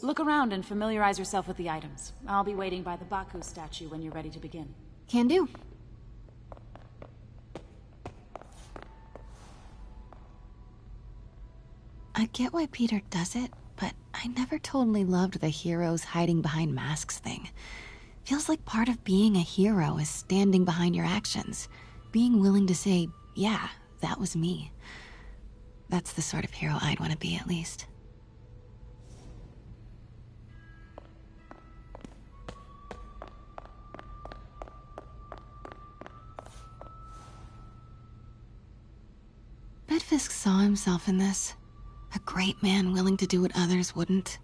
look around and familiarize yourself with the items. I'll be waiting by the Baku statue when you're ready to begin. Can do. I get why Peter does it, but I never totally loved the heroes hiding behind masks thing. Feels like part of being a hero is standing behind your actions. Being willing to say, yeah, that was me. That's the sort of hero I'd want to be, at least. Bet Fisk saw himself in this. A great man willing to do what others wouldn't.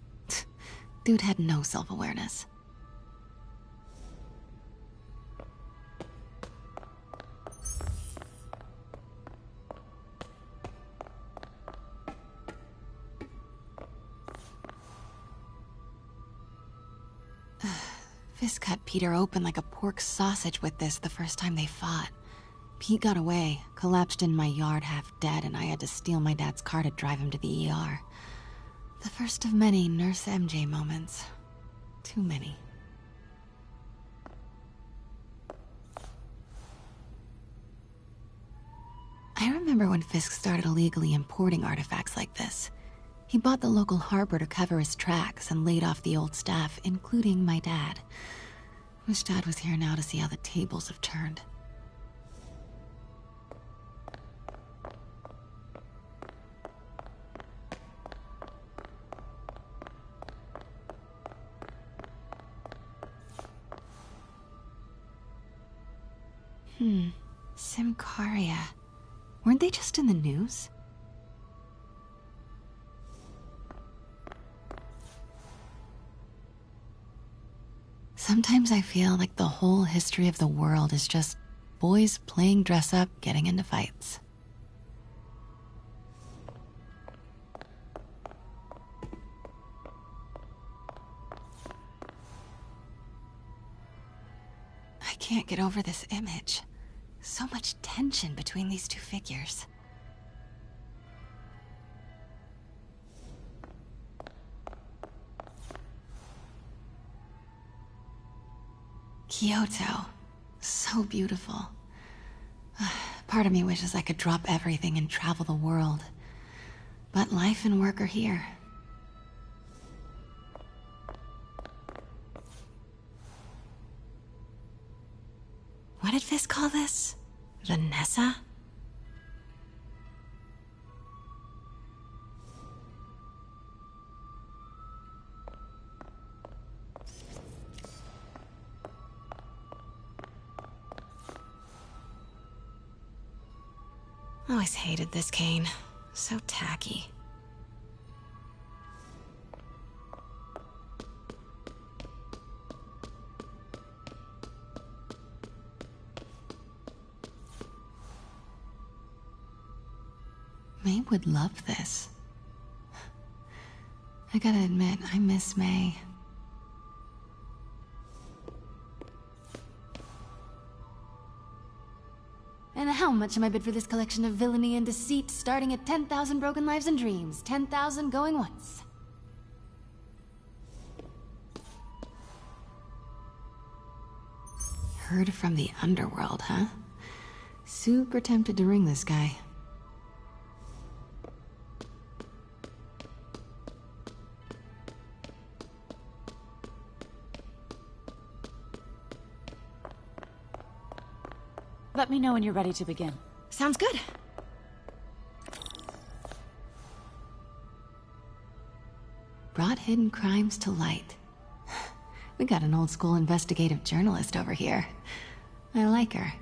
Dude had no self-awareness. Fisk cut Peter open like a pork sausage with this the first time they fought. Pete got away, collapsed in my yard half dead, and I had to steal my dad's car to drive him to the ER. The first of many Nurse MJ moments. Too many. I remember when Fisk started illegally importing artifacts like this. He bought the local harbor to cover his tracks and laid off the old staff, including my dad. Wish Dad was here now to see how the tables have turned. Simcaria. Weren't they just in the news? Sometimes I feel like the whole history of the world is just boys playing dress-up, getting into fights. I can't get over this image. So much tension between these two figures. Kyoto. So beautiful. Part of me wishes I could drop everything and travel the world. But life and work are here. What did Fisk call this? Vanessa? Always hated this cane. So tacky. May would love this. I gotta admit, I miss May. And how much am I bid for this collection of villainy and deceit, starting at 10,000 broken lives and dreams, 10,000 going once? Heard from the underworld, huh? Super tempted to ring this guy. Let me know when you're ready to begin. Sounds good. Brought hidden crimes to light. We got an old school investigative journalist over here. I like her.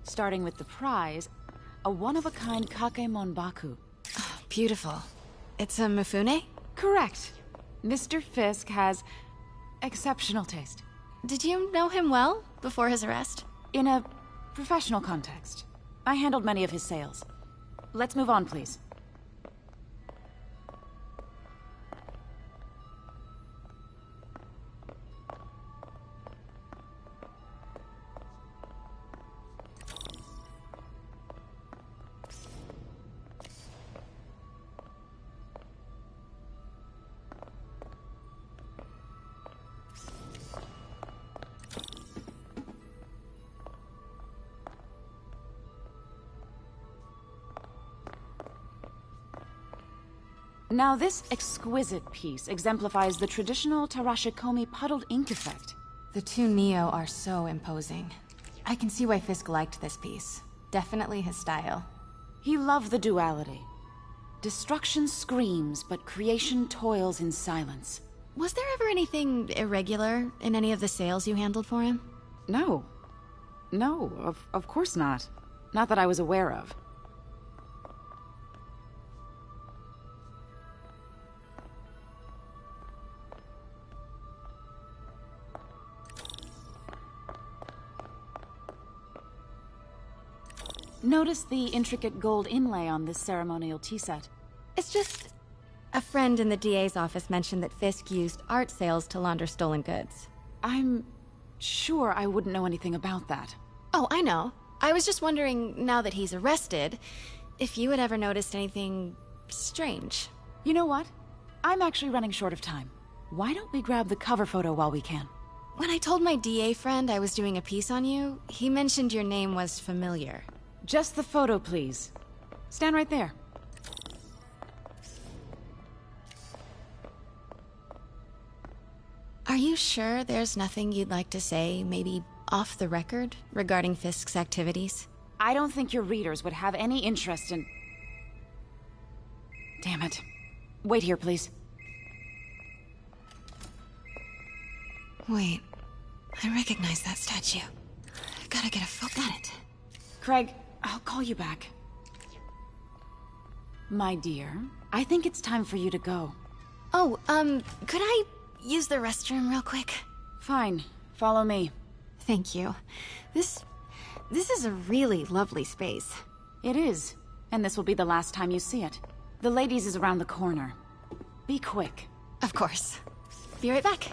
Starting with the prize, a one-of-a-kind Kakemon Baku. Oh, beautiful. It's a Mifune? Correct. Mr. Fisk has exceptional taste. Did you know him well before his arrest? In a professional context. I handled many of his sales. Let's move on, please. Now this exquisite piece exemplifies the traditional Tarashikomi puddled ink effect. The two Neo are so imposing. I can see why Fisk liked this piece. Definitely his style. He loved the duality. Destruction screams, but creation toils in silence. Was there ever anything irregular in any of the sales you handled for him? No. No, of course not. Not that I was aware of. Notice the intricate gold inlay on this ceremonial tea set. It's just... a friend in the DA's office mentioned that Fisk used art sales to launder stolen goods. I'm sure I wouldn't know anything about that. Oh, I know. I was just wondering, now that he's arrested, if you had ever noticed anything strange. You know what? I'm actually running short of time. Why don't we grab the cover photo while we can? When I told my DA friend I was doing a piece on you, he mentioned your name was familiar. Just the photo, please. Stand right there. Are you sure there's nothing you'd like to say, maybe off the record, regarding Fisk's activities? I don't think your readers would have any interest in... Damn it. Wait here, please. Wait. I recognize that statue. I gotta get a focus on it. Craig, I'll call you back. My dear, I think it's time for you to go. Oh, could I use the restroom real quick? Fine. Follow me. Thank you. This is a really lovely space. It is. And this will be the last time you see it. The ladies is around the corner. Be quick. Of course. Be right back.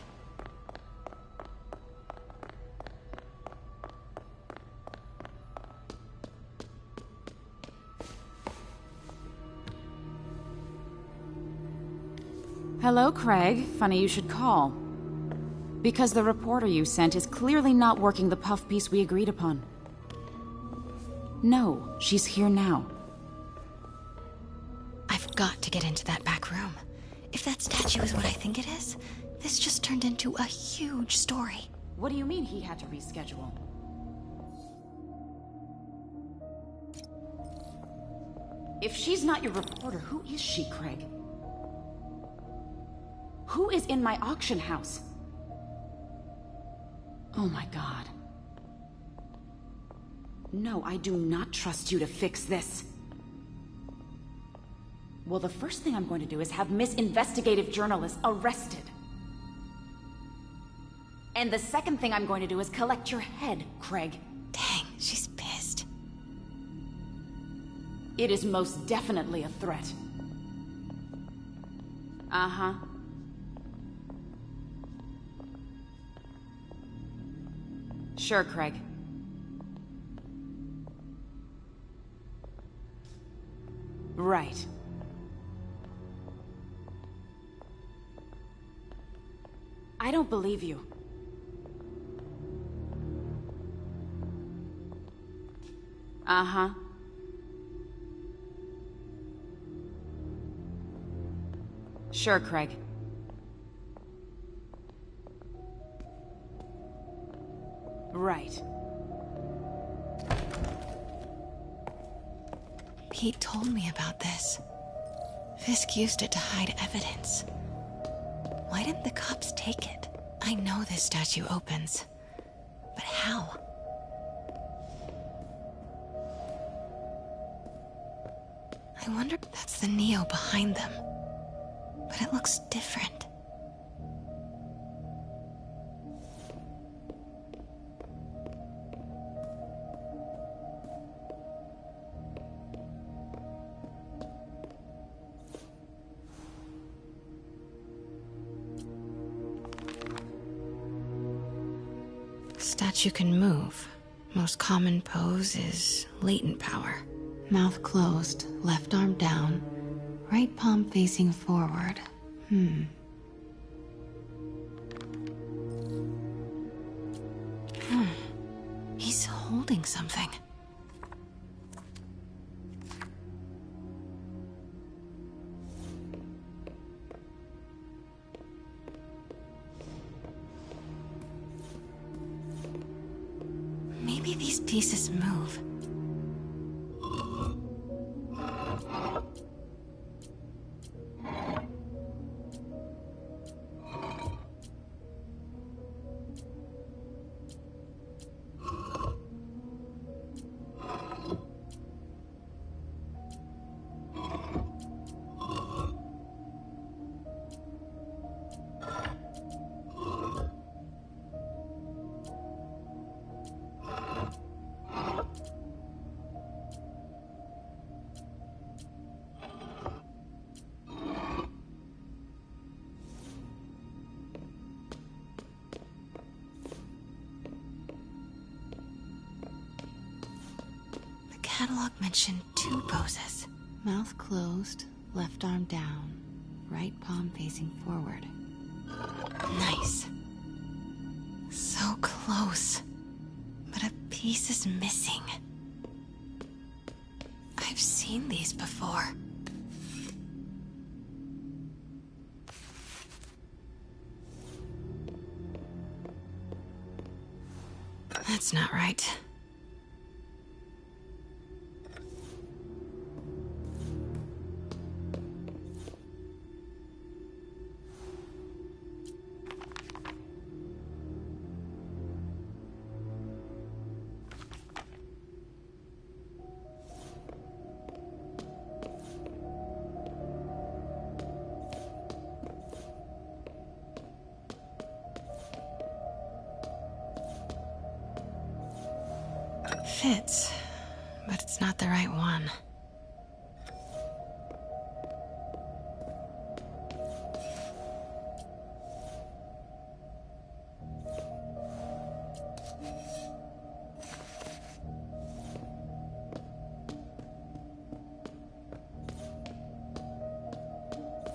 Hello, Craig. Funny you should call. Because the reporter you sent is clearly not working the puff piece we agreed upon. No, she's here now. I've got to get into that back room. If that statue is what I think it is, this just turned into a huge story. What do you mean he had to reschedule? If she's not your reporter, who is she, Craig? Who is in my auction house? Oh my god. No, I do not trust you to fix this. Well, the first thing I'm going to do is have Miss Investigative Journalist arrested. And the second thing I'm going to do is collect your head, Craig. Dang, she's pissed. It is most definitely a threat. Uh-huh. Sure, Craig. Right. I don't believe you. Uh-huh. Sure, Craig. Right. Pete told me about this. Fisk used it to hide evidence. Why didn't the cops take it? I know this statue opens. But how? I wonder if that's the Neo behind them. But it looks different. Statue can move. Most common pose is latent power. Mouth closed, left arm down, right palm facing forward. He's holding something. pieces move. Catalog mentioned 2 poses. Mouth closed, left arm down, right palm facing forward. Nice. So close. But a piece is missing. I've seen these before. That's not right. Fits, but it's not the right one.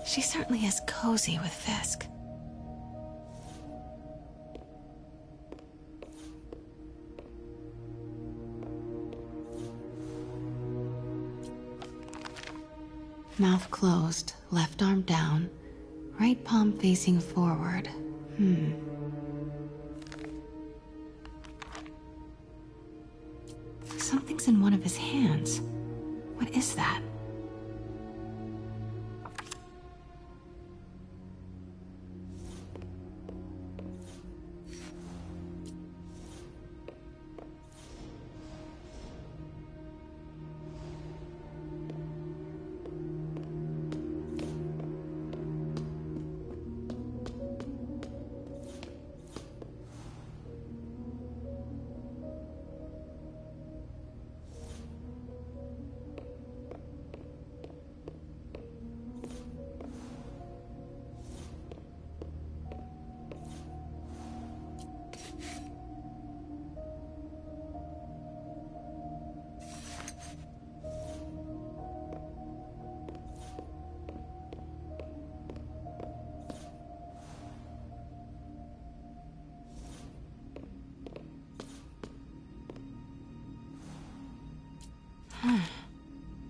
She certainly is cozy with Fisk. Mouth closed, left arm down, right palm facing forward. Something's in one of his hands. What is that?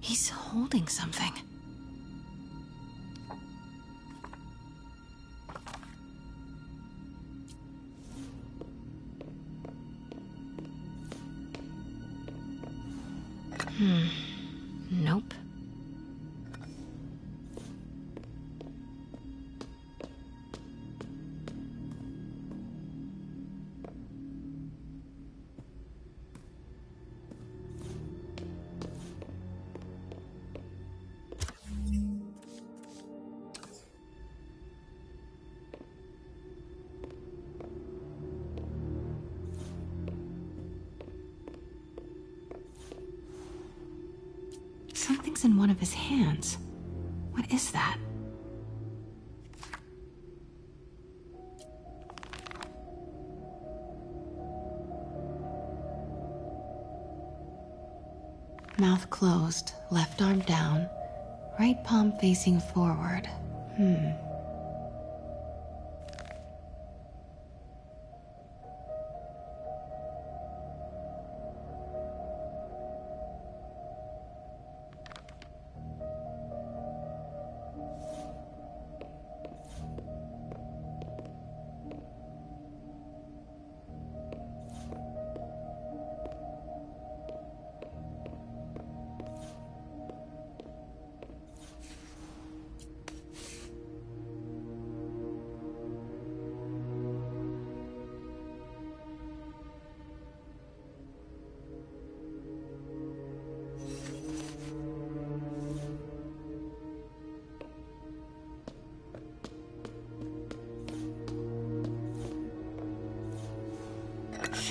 He's holding something. Nope. Something's in one of his hands. What is that? Mouth closed, left arm down, right palm facing forward.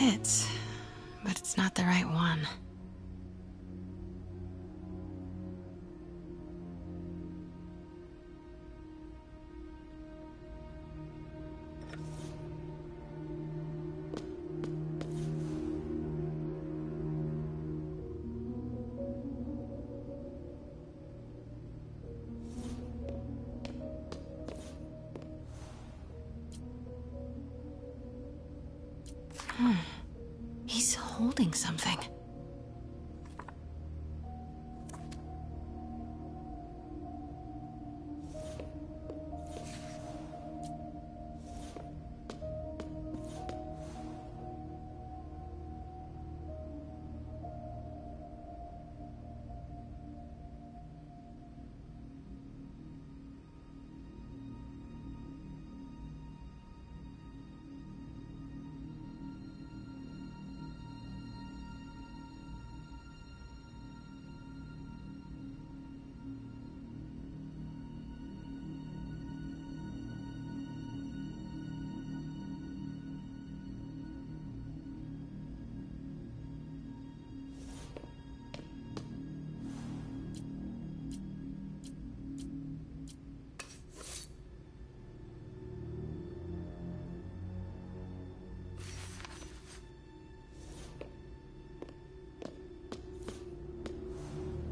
fits, but it's not the right one. He's holding something.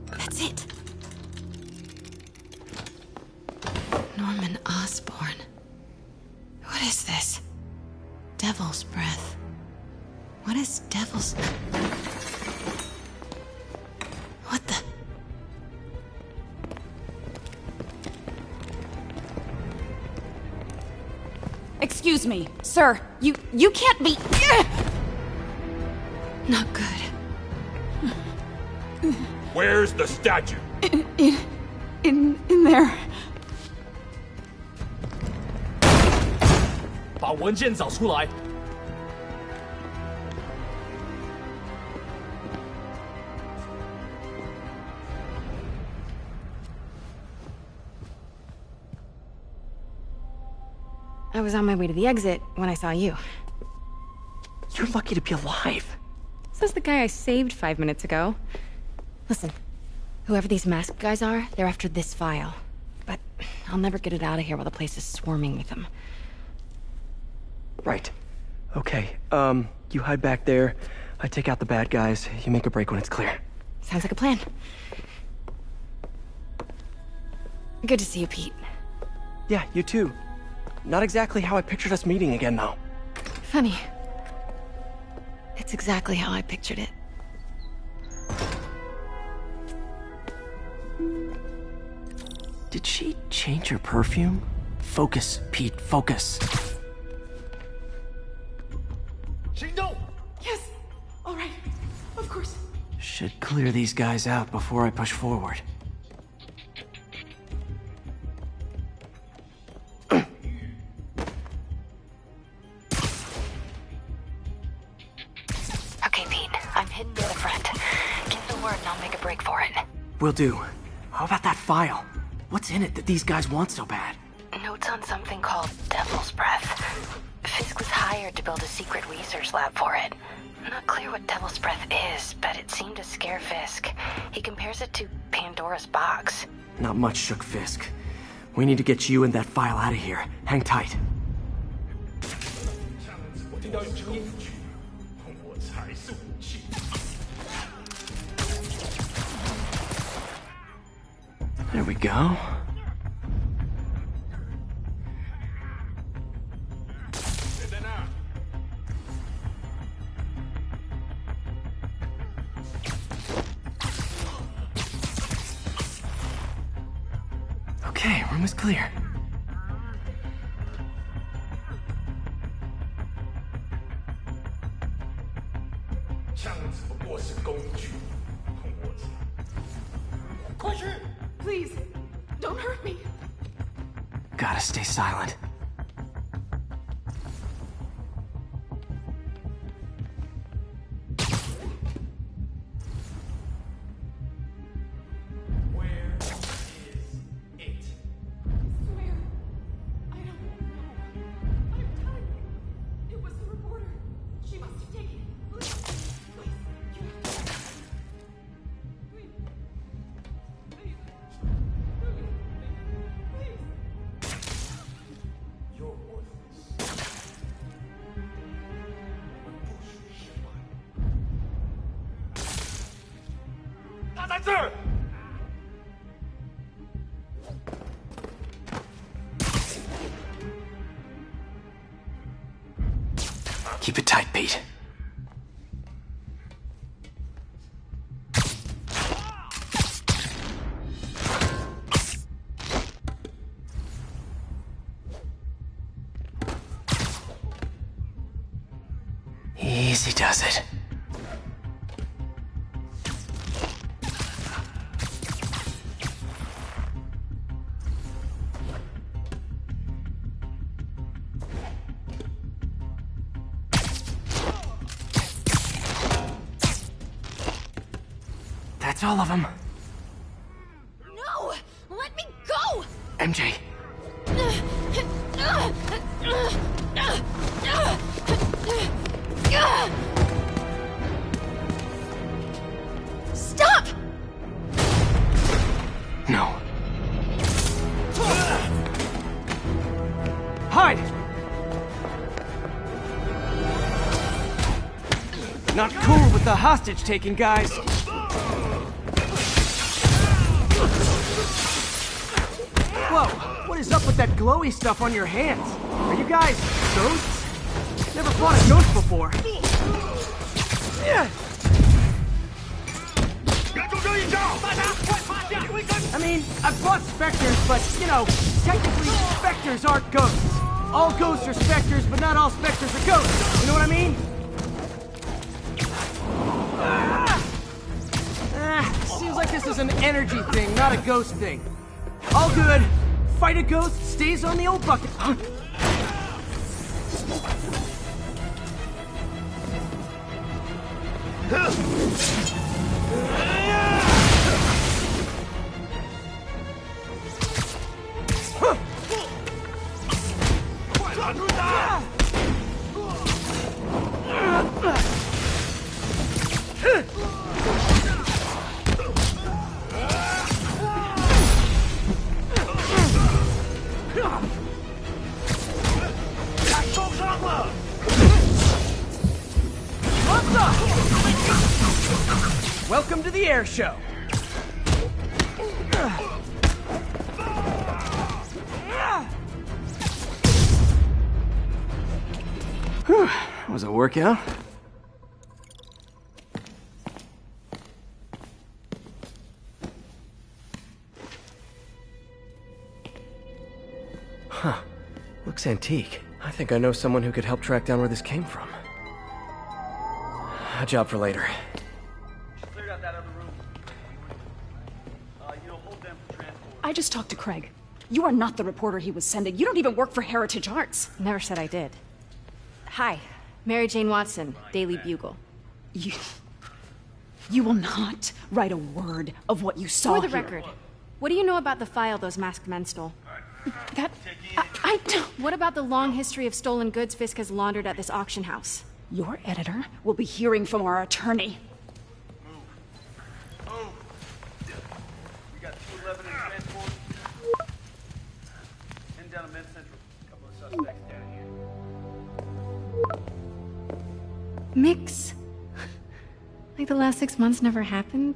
That's it. Norman Osborn. What is this? Devil's breath. What is devil's... What the... Excuse me, sir. You can't be... Not good. Where's the statue? In there. 把文件找出来。I was on my way to the exit when I saw you. You're lucky to be alive. Says the guy I saved 5 minutes ago. Listen, whoever these masked guys are, they're after this file. But I'll never get it out of here while the place is swarming with them. Right. Okay, you hide back there. I take out the bad guys. You make a break when it's clear. Sounds like a plan. Good to see you, Pete. Yeah, you too. Not exactly how I pictured us meeting again, though. Funny. It's exactly how I pictured it. Did she change her perfume? Focus, Pete, focus. 行动！ Yes. All right. Of course. Should clear these guys out before I push forward. Okay, Pete. I'm hidden near the front. Give the word and I'll make a break for it. Will do. How about that file? What's in it that these guys want so bad? Notes on something called Devil's Breath. Fisk was hired to build a secret research lab for it. Not clear what Devil's Breath is, but it seemed to scare Fisk. He compares it to Pandora's box. Not much shook Fisk. We need to get you and that file out of here. Hang tight. 我听到有车出去，我才是武器。 There we go. Okay, room is clear. Please, don't hurt me. Gotta stay silent. It was the reporter. She must have taken it. 在这儿。 Keep it tight, Pete. Easy does it. That's all of them. No! Let me go! MJ. Stop! No. Hide! Not cool with the hostage taking, guys. Whoa, what is up with that glowy stuff on your hands? Are you guys ghosts? Never fought a ghost before. Yeah. I mean, I've fought specters, but, you know, technically specters aren't ghosts. All ghosts are specters, but not all specters are ghosts. You know what I mean? Seems like this is an energy thing, not a ghost thing. All good. Fight a ghost stays on the old bucket. Welcome to the air show. Whew, was a workout. Huh. Looks antique. I think I know someone who could help track down where this came from. A job for later. I just talked to Craig. You are not the reporter he was sending. You don't even work for Heritage Arts. Never said I did. Hi, Mary Jane Watson, Daily Bugle. You will not write a word of what you saw For the here. record, what do you know about the file those masked men stole? I don't... What about the long history of stolen goods Fisk has laundered at this auction house? Your editor will be hearing from our attorney. We got 211 in transport. Heading down to Med Central. A couple of suspects down here. Mix. Like the last 6 months never happened?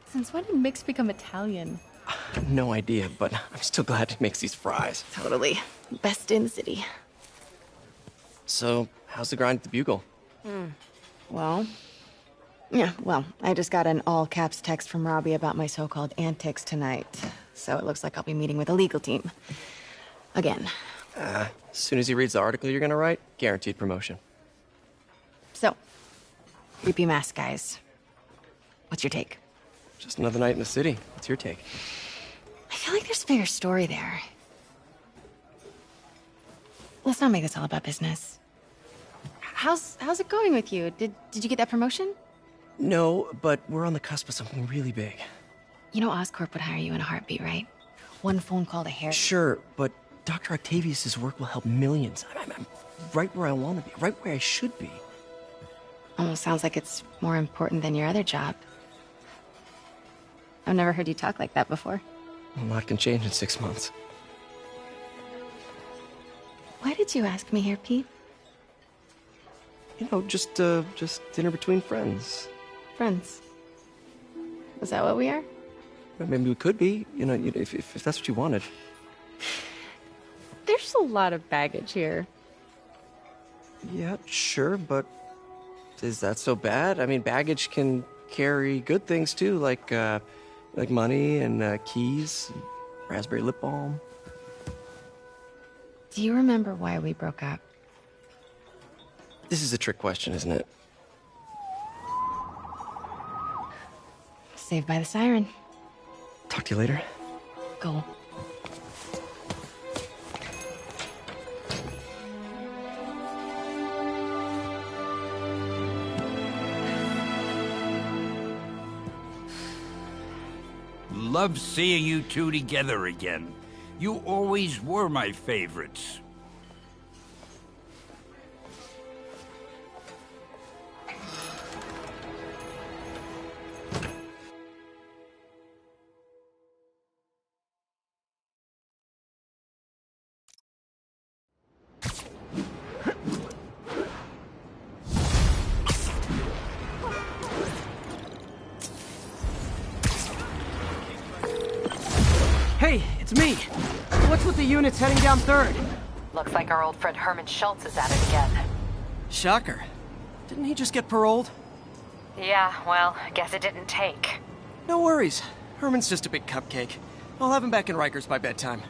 Since when did Mix become Italian? No idea, but I'm still glad he makes these fries. Totally. Best in the city. So, how's the grind at the Bugle? Well, I just got an all-caps text from Robbie about my so-called antics tonight. So it looks like I'll be meeting with the legal team. Again. As soon as he reads the article you're gonna write, guaranteed promotion. So, creepy mask guys. What's your take? Just another night in the city. What's your take? I feel like there's a bigger story there. Let's not make this all about business. How's it going with you? Did you get that promotion? No, but we're on the cusp of something really big. You know Oscorp would hire you in a heartbeat, right? One phone call to Harry. Sure, but Dr. Octavius's work will help millions. I'm right where I want to be, right where I should be. Almost sounds like it's more important than your other job. I've never heard you talk like that before. A lot can change in 6 months. Why did you ask me here, Pete? You know, just dinner between friends. Friends. Is that what we are? Well, maybe we could be, you know, if that's what you wanted. There's a lot of baggage here. Yeah, sure, but is that so bad? I mean, baggage can carry good things too, like money and keys, and raspberry lip balm. Do you remember why we broke up? This is a trick question, isn't it? Saved by the siren. Talk to you later. Go. Love seeing you two together again. You always were my favorites. Hey, it's me. What's with the units heading down 3rd? Looks like our old friend Herman Schultz is at it again. Shocker. Didn't he just get paroled? Yeah, well, guess it didn't take. No worries. Herman's just a big cupcake. I'll have him back in Rikers by bedtime.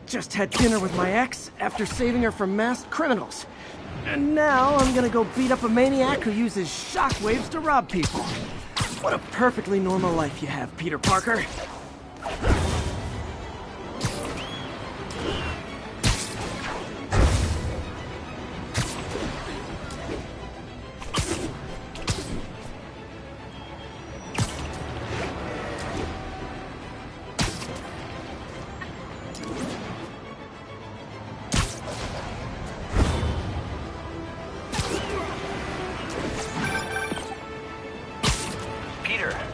Just had dinner with my ex after saving her from masked criminals. And now I'm gonna go beat up a maniac who uses shockwaves to rob people. What a perfectly normal life you have, Peter Parker.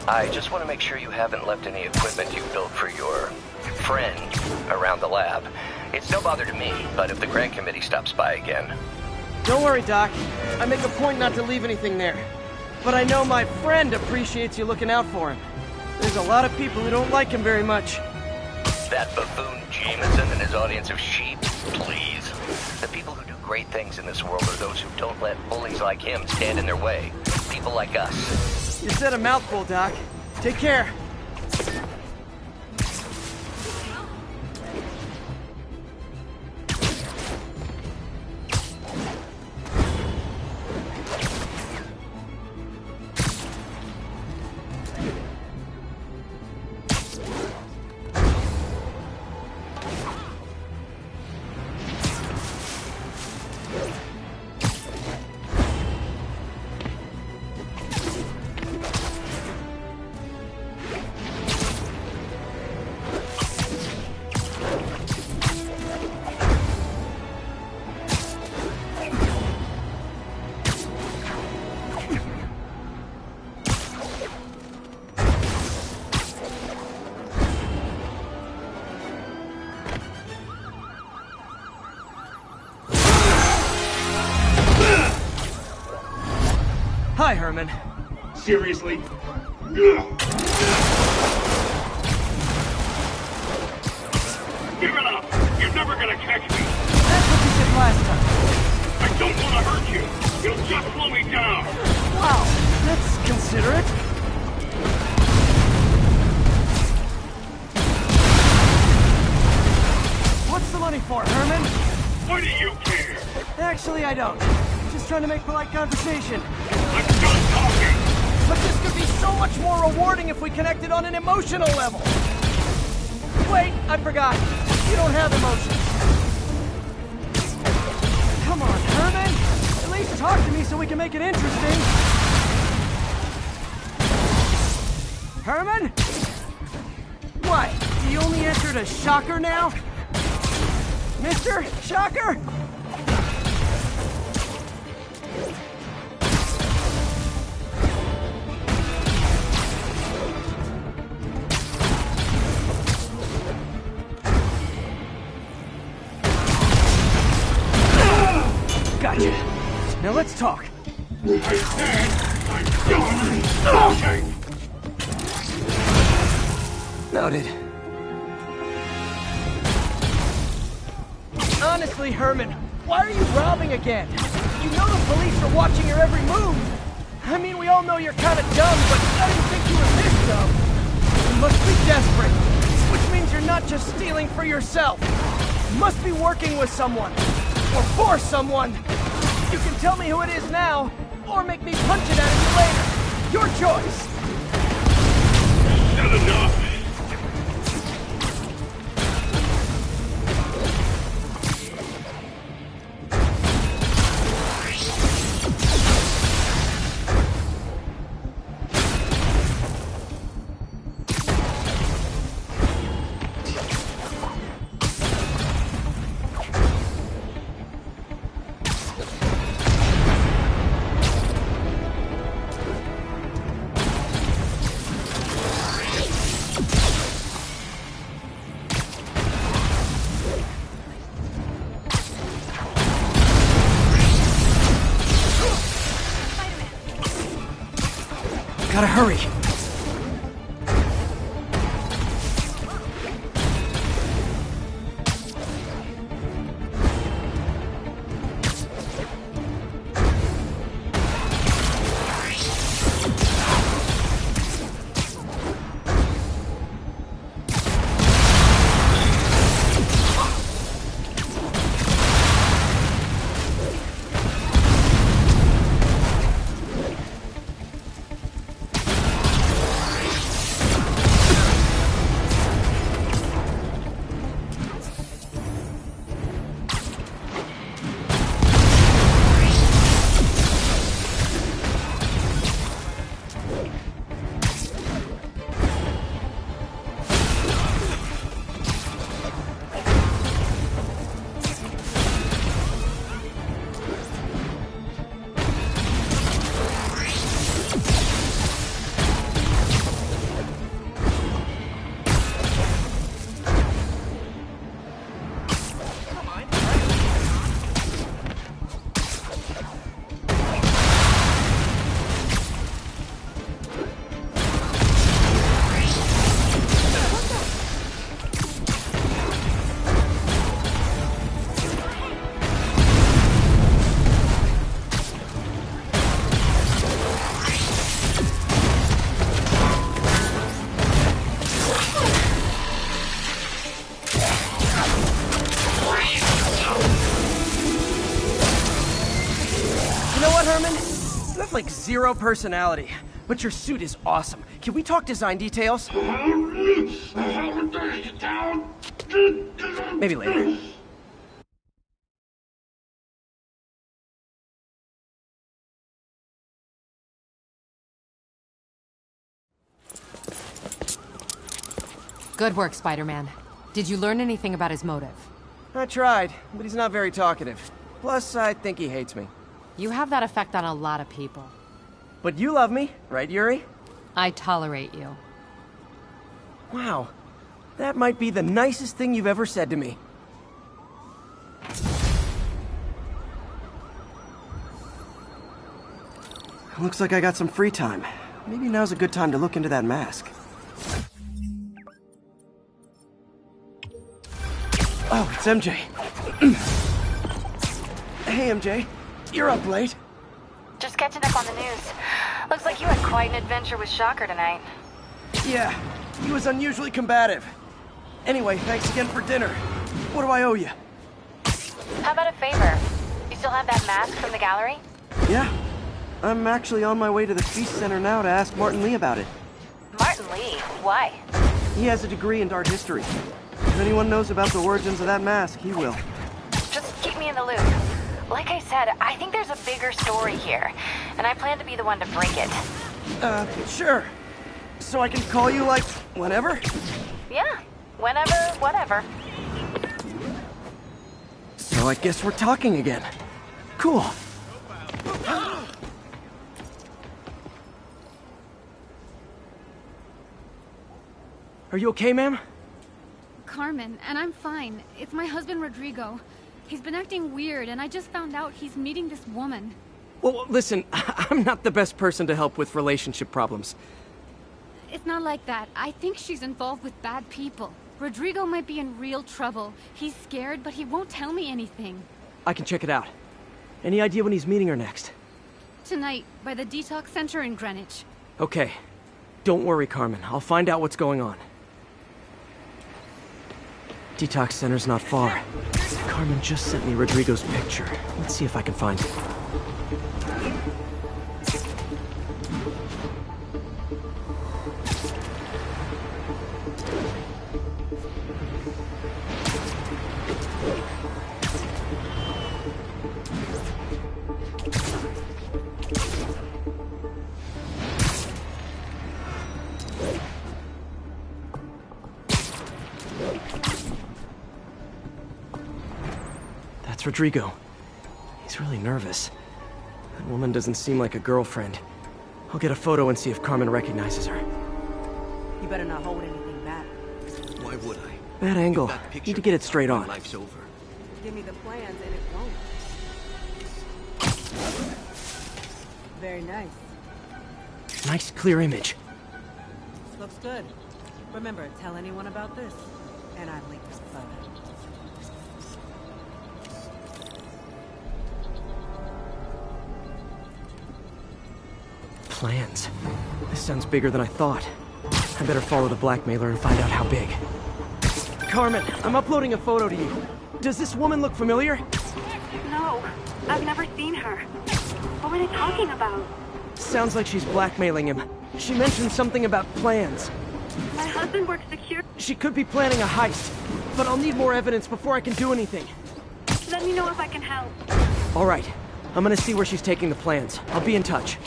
I just want to make sure you haven't left any equipment you built for your friend around the lab. It's no bother to me, but if the grant committee stops by again... Don't worry, Doc. I make a point not to leave anything there. But I know my friend appreciates you looking out for him. There's a lot of people who don't like him very much. That buffoon Jameson and his audience of sheep? Please. The people who do great things in this world are those who don't let bullies like him stand in their way. People like us. You said a mouthful, Doc. Take care. Hi, Herman. Seriously? Give it up! You're never gonna catch me! That's what you said last time. I don't want to hurt you! You'll just slow me down! Wow, that's considerate. What's the money for, Herman? Why do you care? Actually, I don't. Just trying to make polite conversation. I'm done talking! But this could be so much more rewarding if we connected on an emotional level. Wait, I forgot. You don't have emotions. Come on, Herman. At least talk to me so we can make it interesting. Herman? What? You only answered a shocker now? Mr. Shocker? Gotcha. Now let's talk. I said I'm done talking! Noted. Honestly, Herman, why are you robbing again? You know the police are watching your every move. I mean, we all know you're kind of dumb, but I didn't think you were this dumb. You must be desperate, which means you're not just stealing for yourself. You must be working with someone, or for someone. You can tell me who it is now, or make me punch it out of you later. Your choice. Not enough! Gotta hurry. Like zero personality, but your suit is awesome. Can we talk design details? Maybe later. Good work, Spider-Man. Did you learn anything about his motive? I tried, but he's not very talkative. Plus, I think he hates me. You have that effect on a lot of people. But you love me, right, Yuri? I tolerate you. Wow. That might be the nicest thing you've ever said to me. Looks like I got some free time. Maybe now's a good time to look into that mask. Oh, it's MJ. Hey, MJ. You're up late. Just catching up on the news. Looks like you had quite an adventure with Shocker tonight. Yeah, he was unusually combative. Anyway, thanks again for dinner. What do I owe you? How about a favor? You still have that mask from the gallery? Yeah. I'm actually on my way to the Feast Center now to ask Martin Lee about it. Martin Lee? Why? He has a degree in art history. If anyone knows about the origins of that mask, he will. Just keep me in the loop. Like I said, I think there's a bigger story here, and I plan to be the one to break it. Sure. So I can call you, like, whenever? Yeah, whenever, whatever. So I guess we're talking again. Cool. Are you okay, ma'am? Carmen, and I'm fine. It's my husband, Rodrigo. He's been acting weird, and I just found out he's meeting this woman. Well, listen, I'm not the best person to help with relationship problems. It's not like that. I think she's involved with bad people. Rodrigo might be in real trouble. He's scared, but he won't tell me anything. I can check it out. Any idea when he's meeting her next? Tonight, by the detox center in Greenwich. Okay. Don't worry, Carmen. I'll find out what's going on. Detox center's not far. Carmen just sent me Rodrigo's picture. Let's see if I can find it. That's Rodrigo. He's really nervous. That woman doesn't seem like a girlfriend. I'll get a photo and see if Carmen recognizes her. You better not hold anything back. Why would I? Bad angle. Need to get it straight on. Life's over. Give me the plans and it won't. Very nice. Nice, clear image. Looks good. Remember, tell anyone about this. And I linked the photo. Plans. This sounds bigger than I thought. I better follow the blackmailer and find out how big. Carmen, I'm uploading a photo to you. Does this woman look familiar? No, I've never seen her. What were they talking about? Sounds like she's blackmailing him. She mentioned something about plans. My husband works secure. She could be planning a heist, but I'll need more evidence before I can do anything. Let me know if I can help. All right. I'm gonna see where she's taking the plans. I'll be in touch.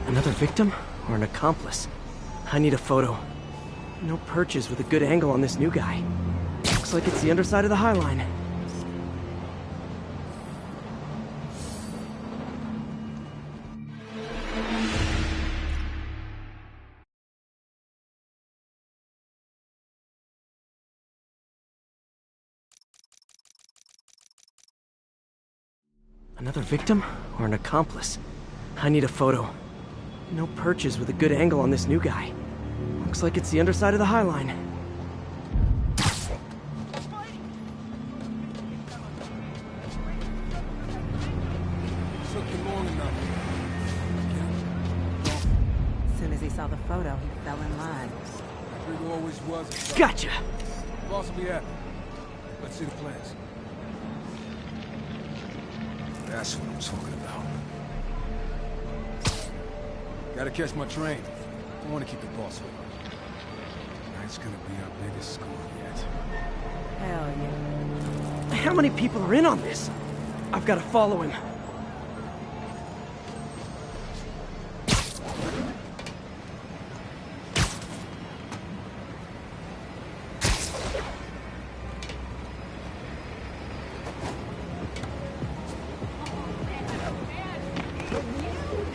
Another victim or an accomplice? I need a photo. No perches with a good angle on this new guy. Looks like it's the underside of the High Line. Another victim or an accomplice? I need a photo. No perches with a good angle on this new guy. Looks like it's the underside of the High Line. As soon as he saw the photo, he fell in line. Rodrigo always was. Gotcha! Boss will be happy. Let's see the plans. That's what I'm talking about. Gotta catch my train. Don't want to keep the boss waiting. Tonight's gonna be our biggest score yet. Hell yeah. How many people are in on this? I've got to follow him.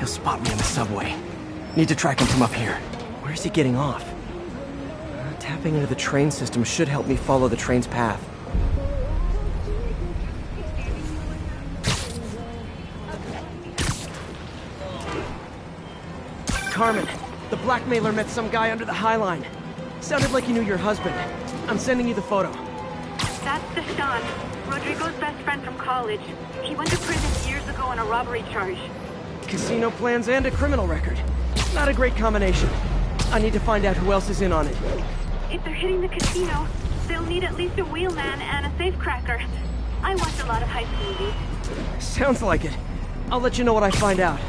He'll spot me in the subway. Need to track him from up here. Where's he getting off? Tapping into the train system should help me follow the train's path. Carmen, the blackmailer met some guy under the High Line. Sounded like he knew your husband. I'm sending you the photo. That's Deshaun, Rodrigo's best friend from college. He went to prison years ago on a robbery charge. Casino plans and a criminal record. Not a great combination. I need to find out who else is in on it. If they're hitting the casino, they'll need at least a wheelman and a safecracker. I watch a lot of heist movies. Sounds like it. I'll let you know what I find out.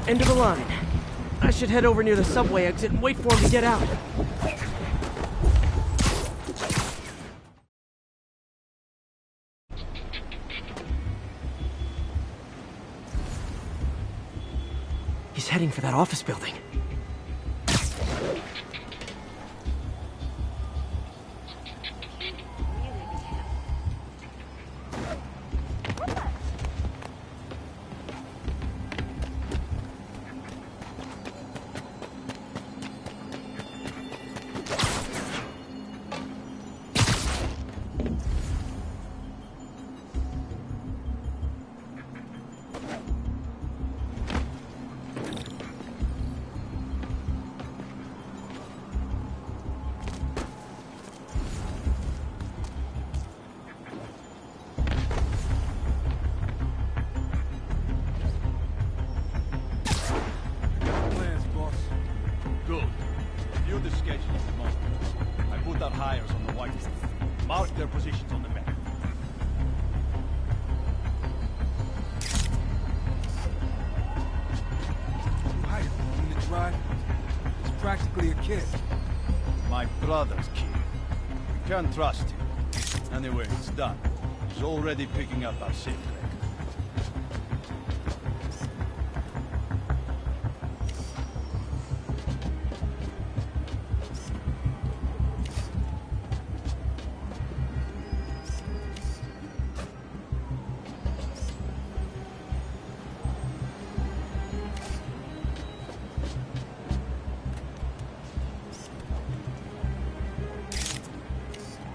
End of the line. I should head over near the subway exit and wait for him to get out. He's heading for that office building. Their positions on the map. Right, in the drive. He's practically a kid. My brother's kid. You can't trust him. Anyway, it's done. He's already picking up our safe crack.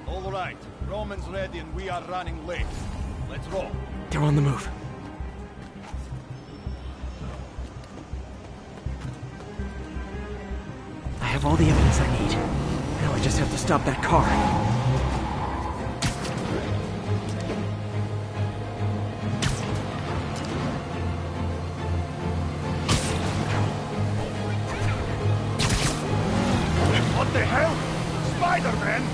All right, Roman's ready and we are running late. Let's roll. They're on the move. I have all the evidence I need. Now I just have to stop that car. What the hell? Spider-Man!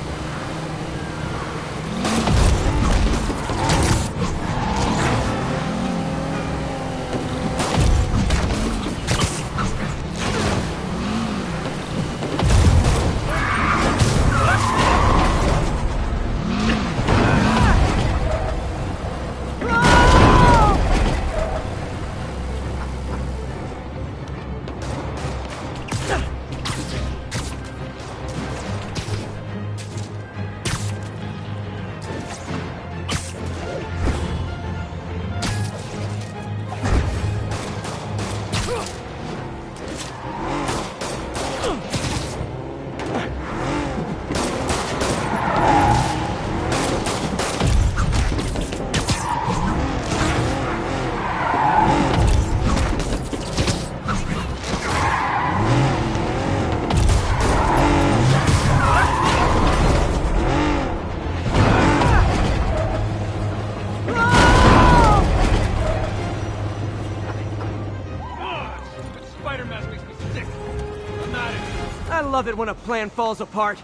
I love it when a plan falls apart.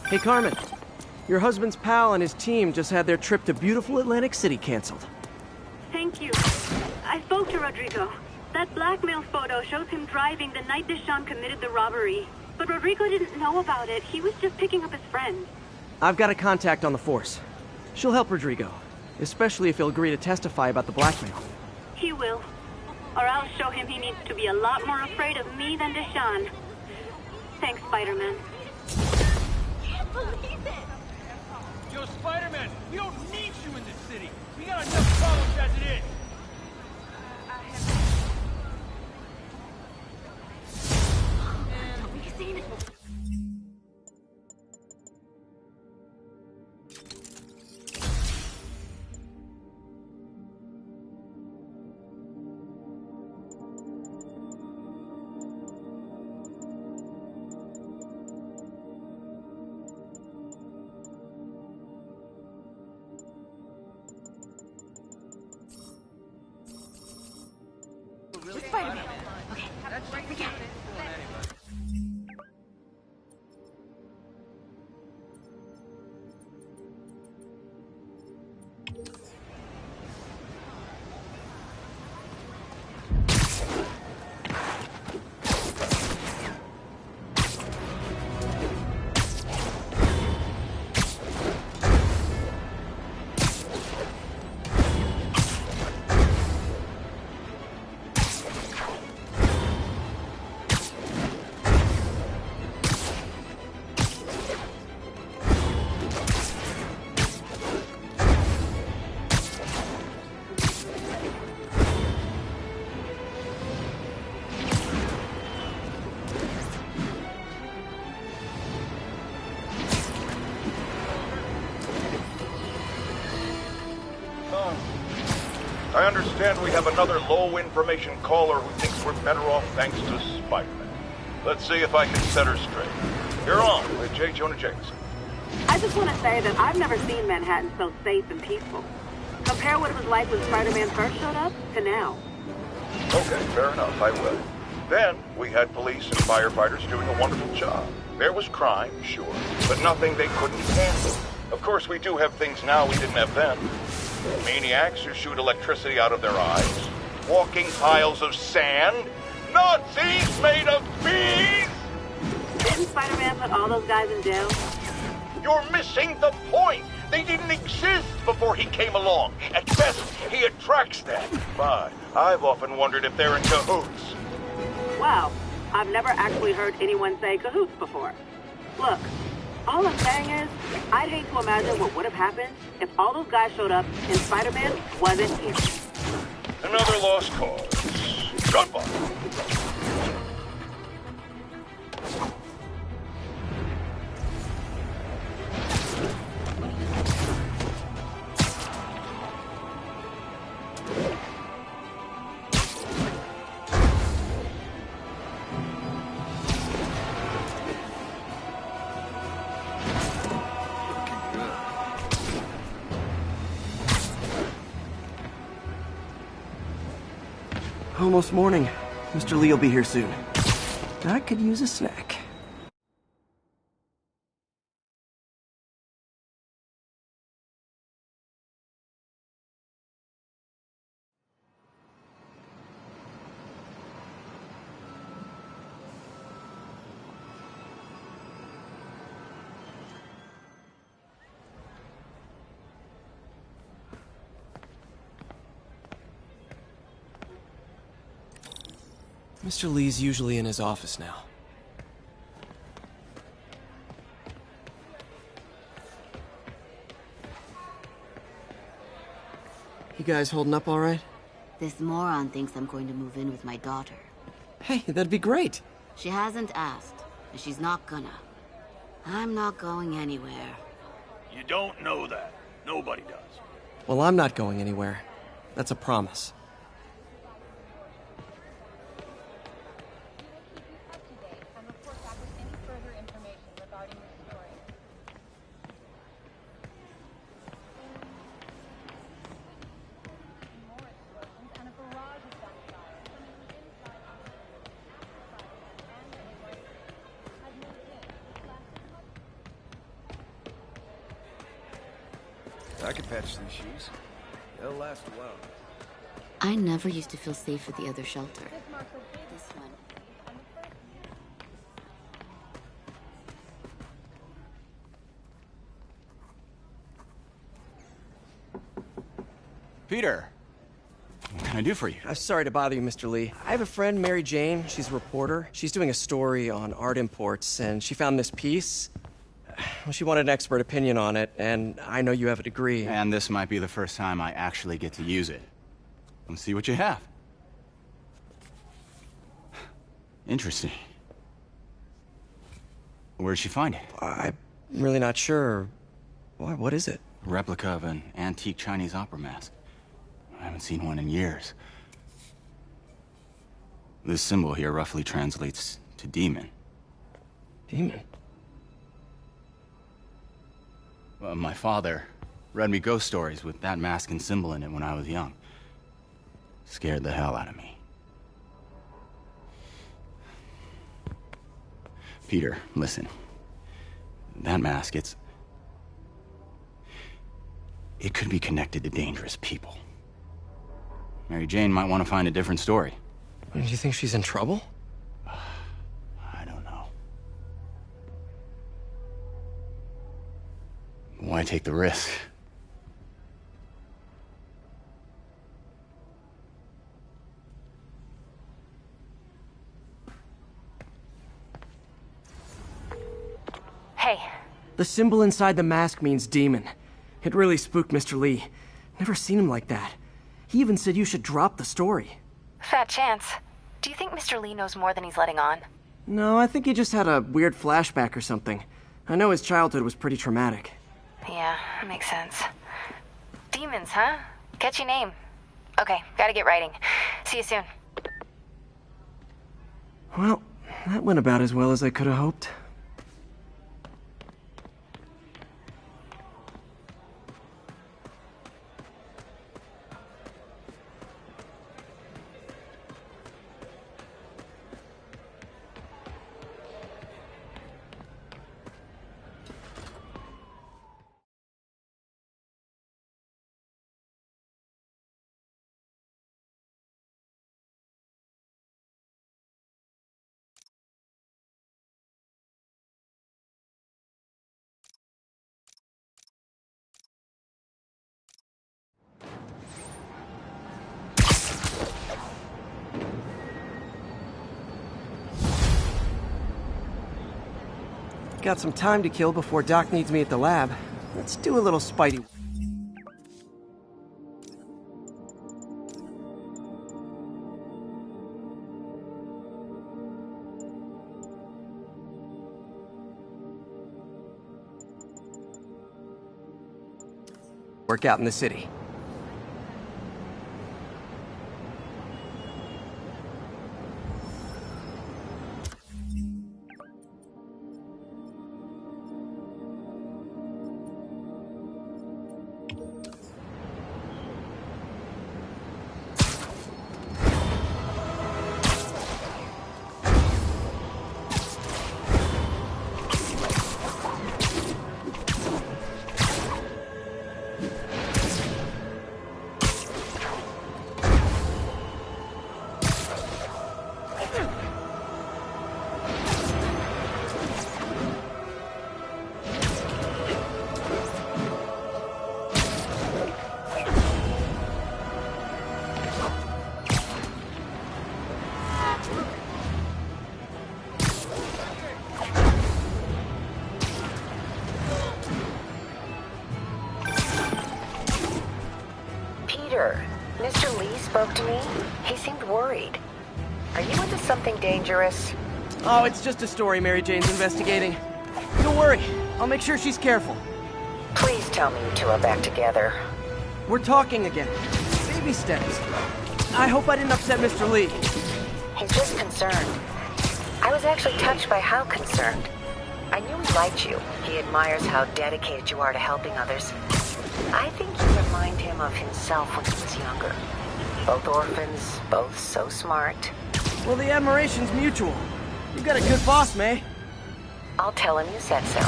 Hey, Carmen. Your husband's pal and his team just had their trip to beautiful Atlantic City canceled. Thank you. I spoke to Rodrigo. That blackmail photo shows him driving the night Deshaun committed the robbery. But Rodrigo didn't know about it. He was just picking up his friend. I've got a contact on the force. She'll help Rodrigo, especially if he'll agree to testify about the blackmail. He will. Or I'll show him he needs to be a lot more afraid of me than Deshaun. Thanks, Spider-Man. Can't believe it! Yo, Spider-Man, we don't need you in this city. We got enough problems as it is. Spider-Man. Okay, freak out. I understand we have another low-information caller who thinks we're better off thanks to Spider-Man. Let's see if I can set her straight. You're on with J. Jonah Jameson. I just want to say that I've never seen Manhattan so safe and peaceful. Compare what it was like when Spider-Man first showed up to now. Okay, fair enough, I will. Then, we had police and firefighters doing a wonderful job. There was crime, sure, but nothing they couldn't handle. Of course, we do have things now we didn't have then. Maniacs who shoot electricity out of their eyes. Walking piles of sand. Nazis made of bees! Didn't Spider-Man put all those guys in jail? You're missing the point! They didn't exist before he came along. At best, he attracts them. But I've often wondered if they're in cahoots. Wow, I've never actually heard anyone say cahoots before. Look, all I'm saying is, I'd hate to imagine what would have happened if all those guys showed up and Spider-Man wasn't here. Another lost cause. Goodbye. Almost morning. Mr. Lee will be here soon. I could use a snack. Mr. Lee's usually in his office now. You guys holding up all right? This moron thinks I'm going to move in with my daughter. Hey, that'd be great. She hasn't asked, and she's not gonna. I'm not going anywhere. You don't know that. Nobody does. Well, I'm not going anywhere. That's a promise. I could patch these shoes. They'll last a while. I never used to feel safe at the other shelter. This one. Peter, what can I do for you? I'm sorry to bother you, Mr. Lee. I have a friend, Mary Jane. She's a reporter. She's doing a story on art imports, and she found this piece. Well, she wanted an expert opinion on it, and I know you have a degree. And this might be the first time I actually get to use it. Let's see what you have. Interesting. Where did she find it? I'm really not sure. Why, what is it? A replica of an antique Chinese opera mask. I haven't seen one in years. This symbol here roughly translates to demon. Demon? Well, my father read me ghost stories with that mask and symbol in it when I was young. Scared the hell out of me. Peter, listen. That mask, it could be connected to dangerous people. Mary Jane might want to find a different story. Do you think she's in trouble? I don't know. Why take the risk? Hey. The symbol inside the mask means demon. It really spooked Mr. Lee. Never seen him like that. He even said you should drop the story. Fat chance. Do you think Mr. Lee knows more than he's letting on? No, I think he just had a weird flashback or something. I know his childhood was pretty traumatic. Yeah, makes sense. Demons, huh? Catchy name. Okay, gotta get writing. See you soon. Well, that went about as well as I could have hoped. Got some time to kill before Doc needs me at the lab. Let's do a little Spidey. Work out in the city. Mr. Lee spoke to me. He seemed worried. Are you into something dangerous? Oh, it's just a story Mary Jane's investigating. Don't worry, I'll make sure she's careful. Please tell me you two are back together. We're talking again. Baby steps. I hope I didn't upset Mr. Lee. He's just concerned. I was actually touched by how concerned. I knew he liked you. He admires how dedicated you are to helping others. I think you remind him of himself when he was younger. Both orphans, both so smart. Well, the admiration's mutual. You've got a good boss, May. I'll tell him you said so.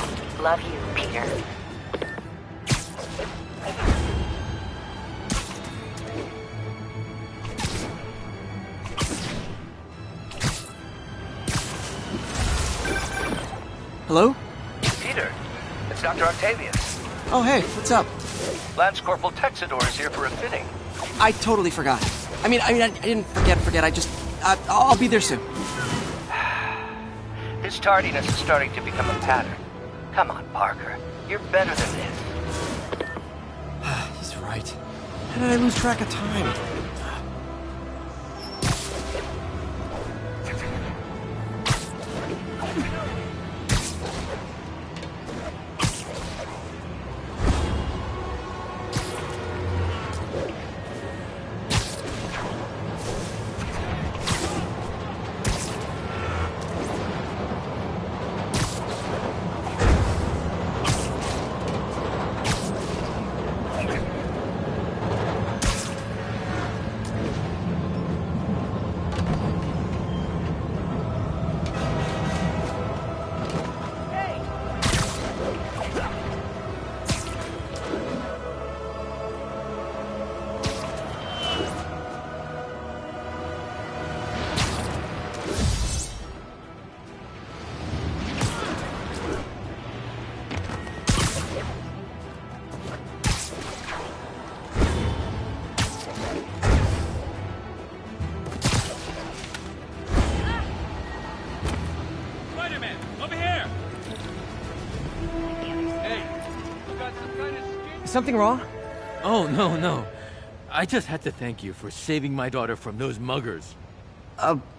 Love you, Peter. Hello? Peter, it's Dr. Octavius. Oh, hey, what's up? Lance Corporal Texador is here for a fitting. I totally forgot. I didn't forget. I'll be there soon. This tardiness is starting to become a pattern. Come on, Parker. You're better than this. He's right. How did I lose track of time? Spider-Man, over here! Hey, you got some kind of skin? Is something wrong? Oh, no. I just had to thank you for saving my daughter from those muggers.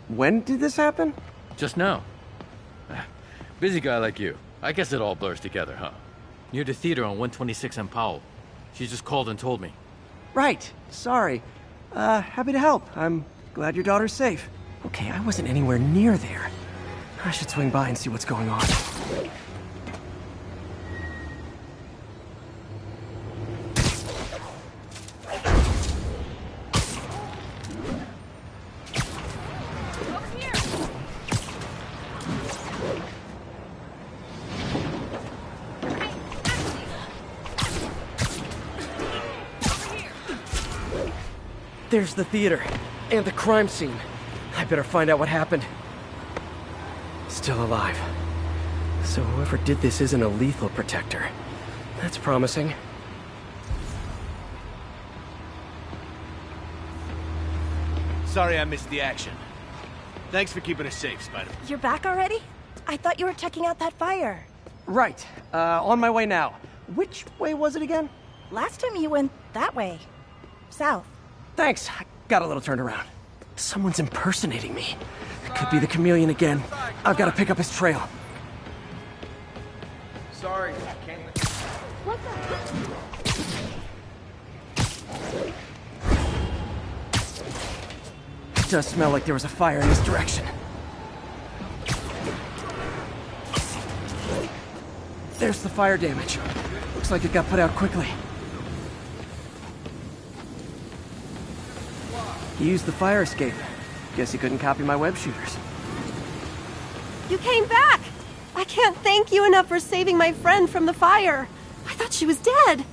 When did this happen? Just now. Busy guy like you. I guess it all blurs together, huh? Near the theater on 126 and Powell. She just called and told me. Right. Sorry. Happy to help. I'm glad your daughter's safe. Okay, I wasn't anywhere near there. I should swing by and see what's going on. There's the theater, and the crime scene. I better find out what happened. Still alive. So whoever did this isn't a lethal protector. That's promising. Sorry I missed the action. Thanks for keeping us safe, Spider. You're back already? I thought you were checking out that fire. Right. On my way now. Which way was it again? Last time you went that way. South. Thanks. I got a little turned around. Someone's impersonating me. It could be the chameleon again. I've got to pick up his trail. Sorry, can't... What the... It does smell like there was a fire in this direction. There's the fire damage. Looks like it got put out quickly. He used the fire escape. Guess he couldn't copy my web shooters. You came back! I can't thank you enough for saving my friend from the fire. I thought she was dead.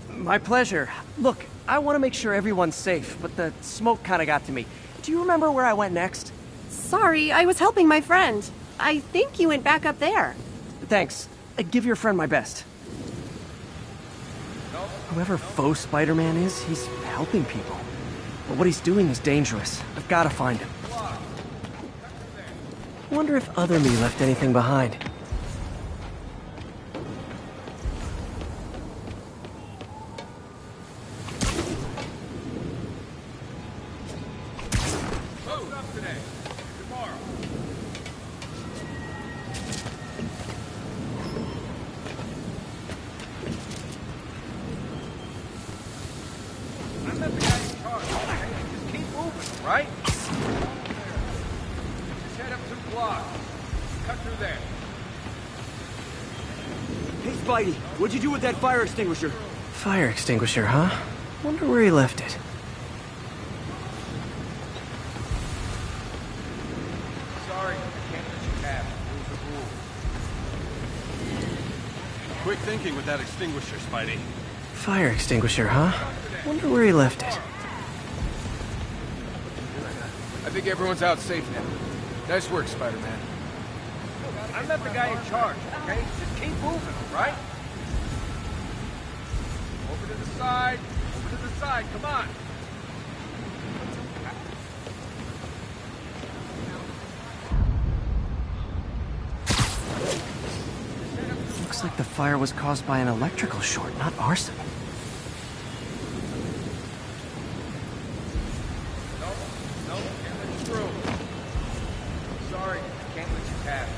My pleasure. Look, I want to make sure everyone's safe, but the smoke kind of got to me. Do you remember where I went next? Sorry, I was helping my friend. I think you went back up there. Thanks. Give your friend my best. Whoever faux Spider-Man is, he's helping people. But what he's doing is dangerous. I've got to find him. Wonder if other me left anything behind. Who's up today? Tomorrow. I'm not the guy in charge, okay? Just keep moving, right? Just head up 2 blocks. Cut through there. Hey, Spidey, what'd you do with that fire extinguisher? Fire extinguisher, huh? Wonder where he left it. Sorry, I can't let you have it. Rules are rules. Quick thinking with that extinguisher, Spidey. Fire extinguisher, huh? Wonder where he left it. I think everyone's out safe now. Nice work, Spider-Man. I'm not the guy in charge, okay? Just keep moving, all right? Over to the side, come on. Looks like the fire was caused by an electrical short, not arson. No, can't let you through. Sorry, can't let you pass.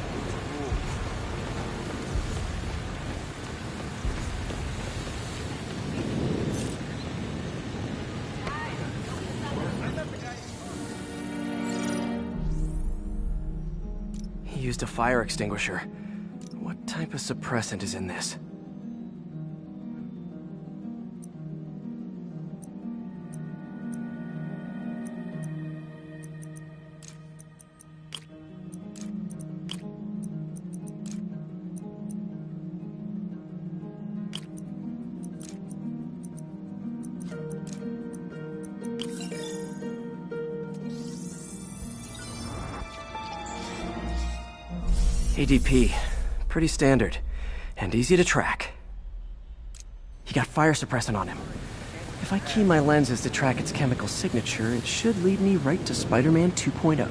Rules. He used a fire extinguisher. What type of suppressant is in this? ADP. Pretty standard. And easy to track. He got fire suppressant on him. If I key my lenses to track its chemical signature, it should lead me right to Spider-Man 2.0.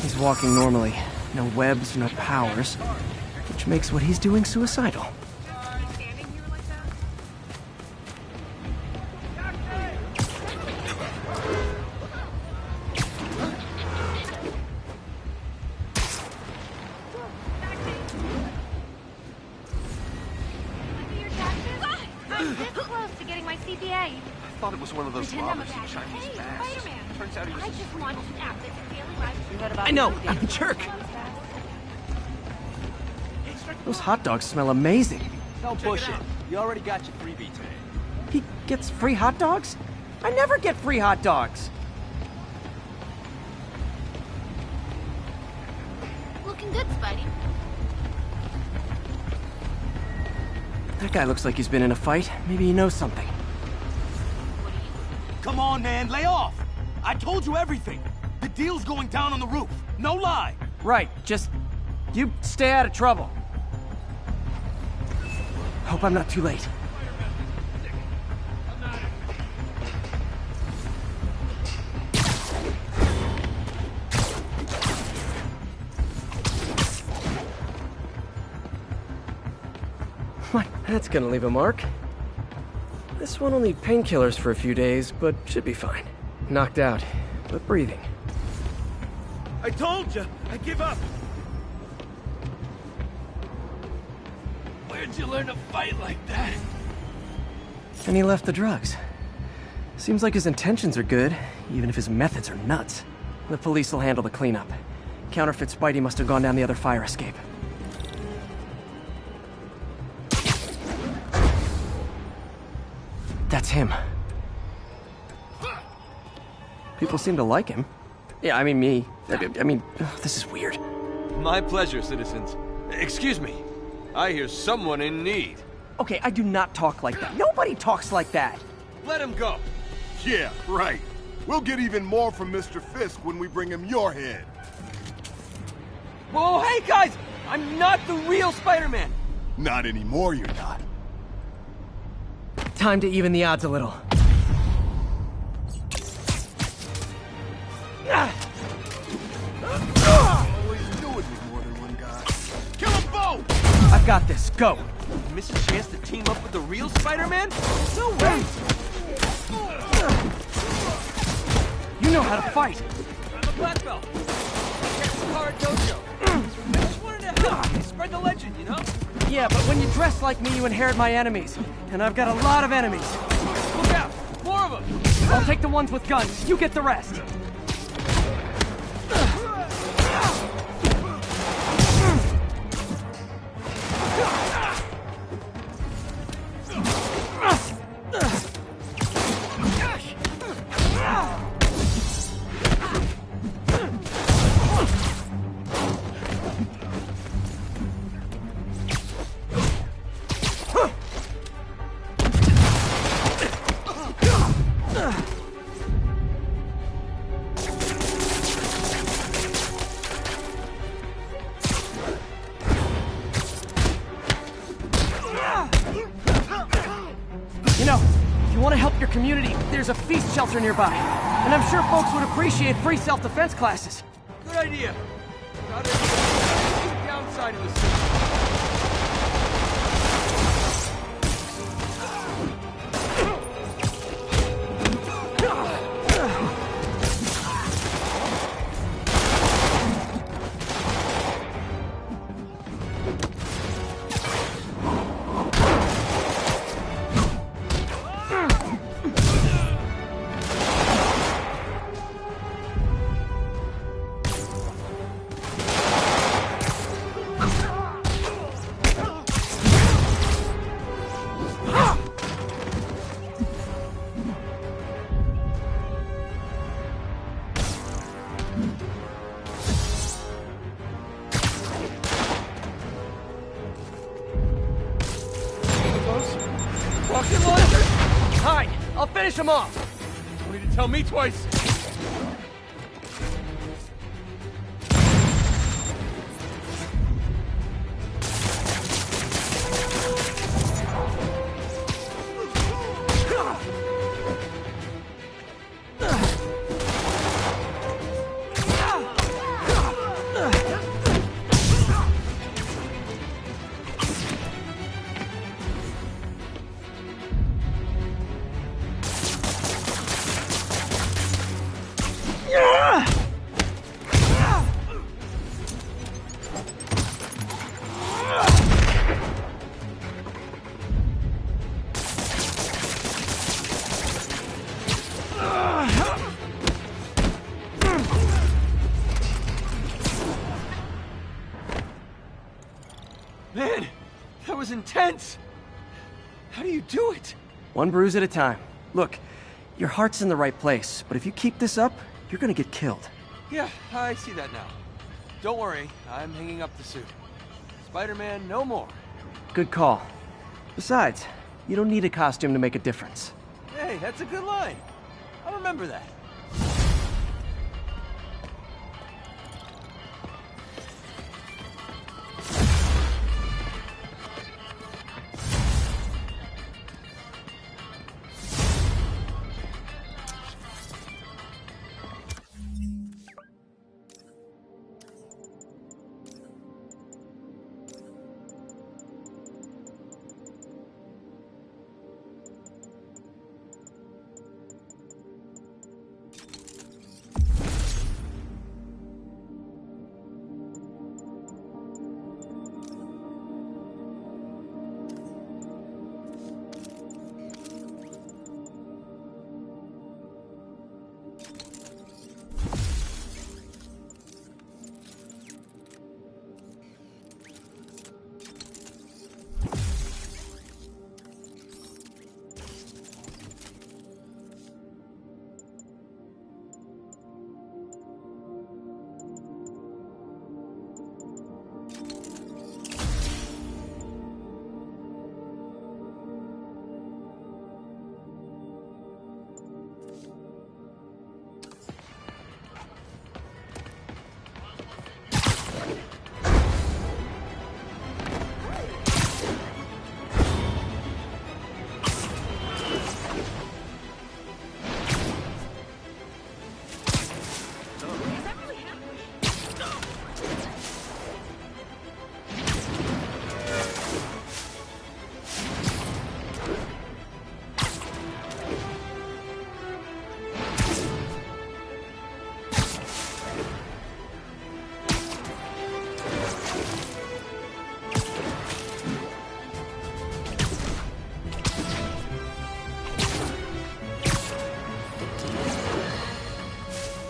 He's walking normally. No webs, no powers. Which makes what he's doing suicidal. Thought it was one of those robbers in Chinese masks. Turns out he was... I know! I'm a jerk! Those hot dogs smell amazing. Don't push it. You already got your freebie today. He gets free hot dogs? I never get free hot dogs! Looking good, Spidey. That guy looks like he's been in a fight. Maybe he knows something. Come on, man, lay off! I told you everything. The deal's going down on the roof. No lie. Right, just... you stay out of trouble. Hope I'm not too late. What? That's gonna leave a mark. This one will need painkillers for a few days, but should be fine. Knocked out, but breathing. I told you, I give up. Where'd you learn to fight like that? And he left the drugs. Seems like his intentions are good, even if his methods are nuts. The police will handle the cleanup. Counterfeit Spidey must have gone down the other fire escape. That's him. People seem to like him. Yeah, I mean me. I mean, this is weird. My pleasure, citizens. Excuse me. I hear someone in need. Okay, I do not talk like that. Nobody talks like that. Let him go. Yeah, right. We'll get even more from Mr. Fisk when we bring him your head. Whoa, hey guys! I'm not the real Spider-Man! Not anymore, you're not. Time to even the odds a little. Always knew it was more than one guy. Kill them both! I've got this. Go! Miss a chance to team up with the real Spider-Man? No way! You know how to fight! I'm a black belt. Car dojo. I just wanted to help you spread the legend, you know? Yeah, but when you dress like me, you inherit my enemies. And I've got a lot of enemies. Look out! More of them! I'll take the ones with guns. You get the rest. You know, if you want to help your community, there's a feast shelter nearby. And I'm sure folks would appreciate free self-defense classes. Good idea. Got it. Downside of the city. Rocket launcher? Hide! I'll finish him off! Don't need to tell me twice. Man, that was intense. How do you do it? One bruise at a time. Look, your heart's in the right place, but if you keep this up, you're gonna get killed. Yeah, I see that now. Don't worry, I'm hanging up the suit. Spider-Man, no more. Good call. Besides, you don't need a costume to make a difference. Hey, that's a good line. I'll remember that.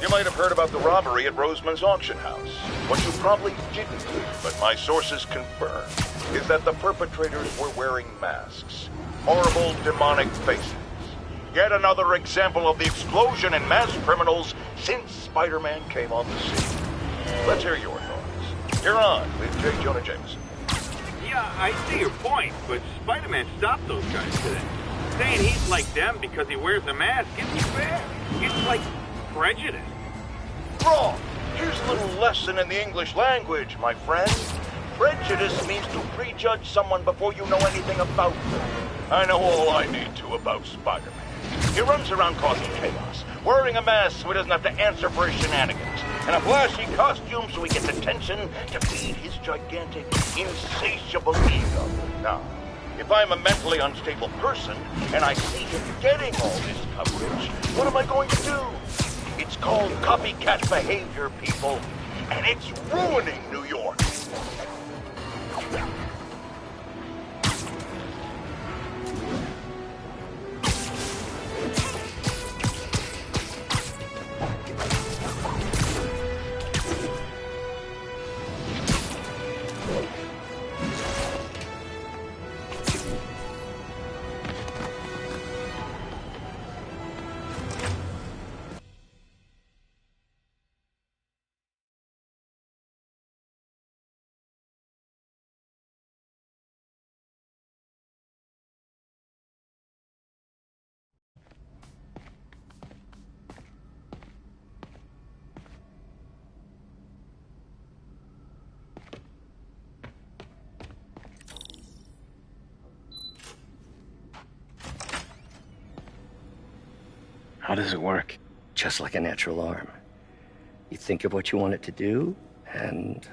You might have heard about the robbery at Roseman's auction house. What you probably didn't, but my sources confirm, is that the perpetrators were wearing masks. Horrible, demonic faces. Yet another example of the explosion in mass criminals since Spider-Man came on the scene. Let's hear your thoughts. You're on with J. Jonah Jameson. Yeah, I see your point, but Spider-Man stopped those guys today. Saying he's like them because he wears a mask isn't fair. It's like prejudice. Wrong. Here's a little lesson in the English language, my friend. Prejudice means to prejudge someone before you know anything about them. I know all I need to about Spider-Man. He runs around causing chaos, wearing a mask so he doesn't have to answer for his shenanigans, and a flashy costume so he gets attention to feed his gigantic, insatiable ego. Now, if I'm a mentally unstable person, and I see him getting all this coverage, what am I going to do? It's called copycat behavior, people, and it's ruining New York. How does it work? Just like a natural arm. You think of what you want it to do, and...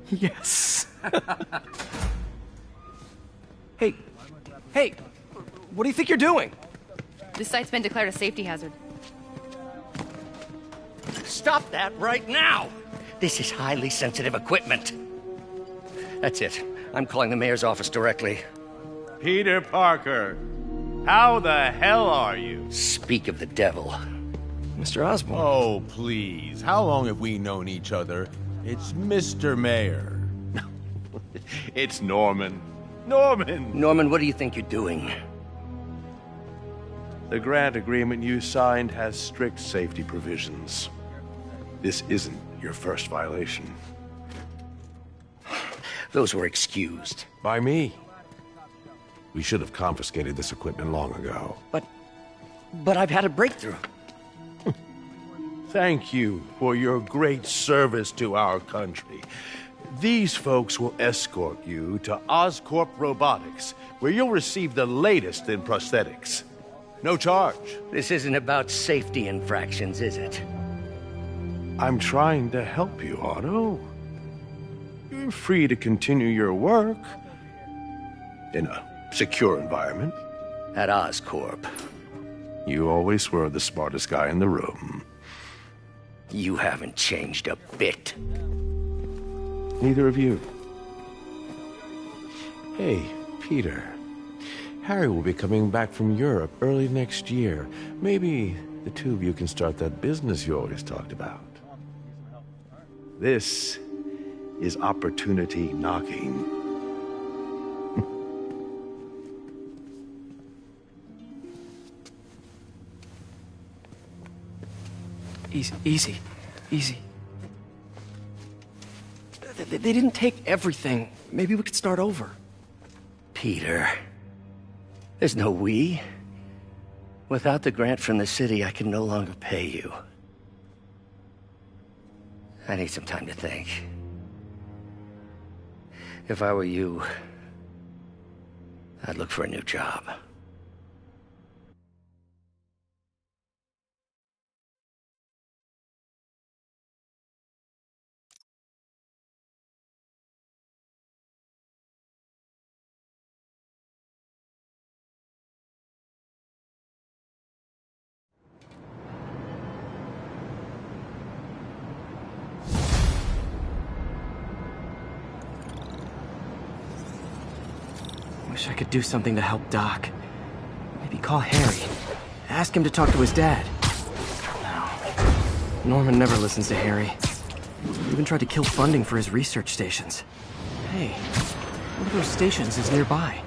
Yes. Hey, what do you think you're doing? This site's been declared a safety hazard. Stop that right now! This is highly sensitive equipment. That's it. I'm calling the mayor's office directly. Peter Parker, how the hell are you? Speak of the devil. Mr. Osborn. Oh, please. How long have we known each other? It's Mr. Mayor. It's Norman. Norman, what do you think you're doing? The grant agreement you signed has strict safety provisions. This isn't your first violation. Those were excused. By me. We should have confiscated this equipment long ago. But I've had a breakthrough. Thank you for your great service to our country. These folks will escort you to Oscorp Robotics, where you'll receive the latest in prosthetics. No charge. This isn't about safety infractions, is it? I'm trying to help you, Otto. You're free to continue your work in a secure environment. At Oscorp. You always were the smartest guy in the room. You haven't changed a bit. Neither of you. Hey, Peter. Harry will be coming back from Europe early next year. Maybe the two of you can start that business you always talked about. This is opportunity knocking. Easy. They didn't take everything. Maybe we could start over. Peter, there's no we. Without the grant from the city, I can no longer pay you. I need some time to think. If I were you, I'd look for a new job. Wish I could do something to help Doc. Maybe call Harry. Ask him to talk to his dad. No. Norman never listens to Harry. He even tried to kill funding for his research stations. Hey, one of those stations is nearby.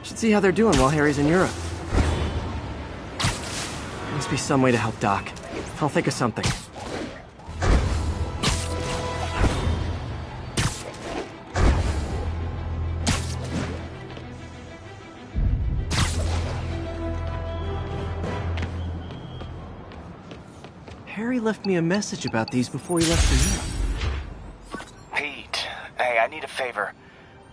Should see how they're doing while Harry's in Europe. Must be some way to help Doc. I'll think of something. Harry left me a message about these before he left for Europe. Pete, hey, I need a favor.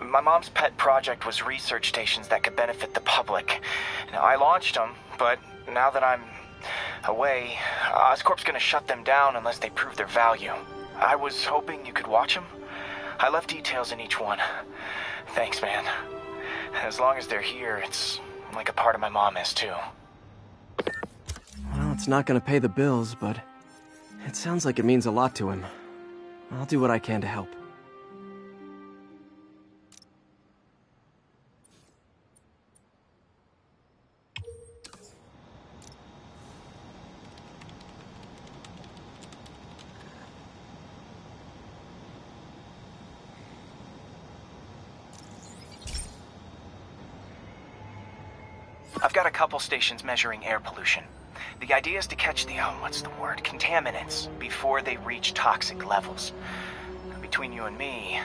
My mom's pet project was research stations that could benefit the public. Now, I launched them, but now that I'm away, Oscorp's gonna shut them down unless they prove their value. I was hoping you could watch them. I left details in each one. Thanks, man. As long as they're here, it's like a part of my mom is, too. Well, it's not gonna pay the bills, but it sounds like it means a lot to him. I'll do what I can to help. I've got a couple stations measuring air pollution. The idea is to catch the, contaminants before they reach toxic levels. Between you and me,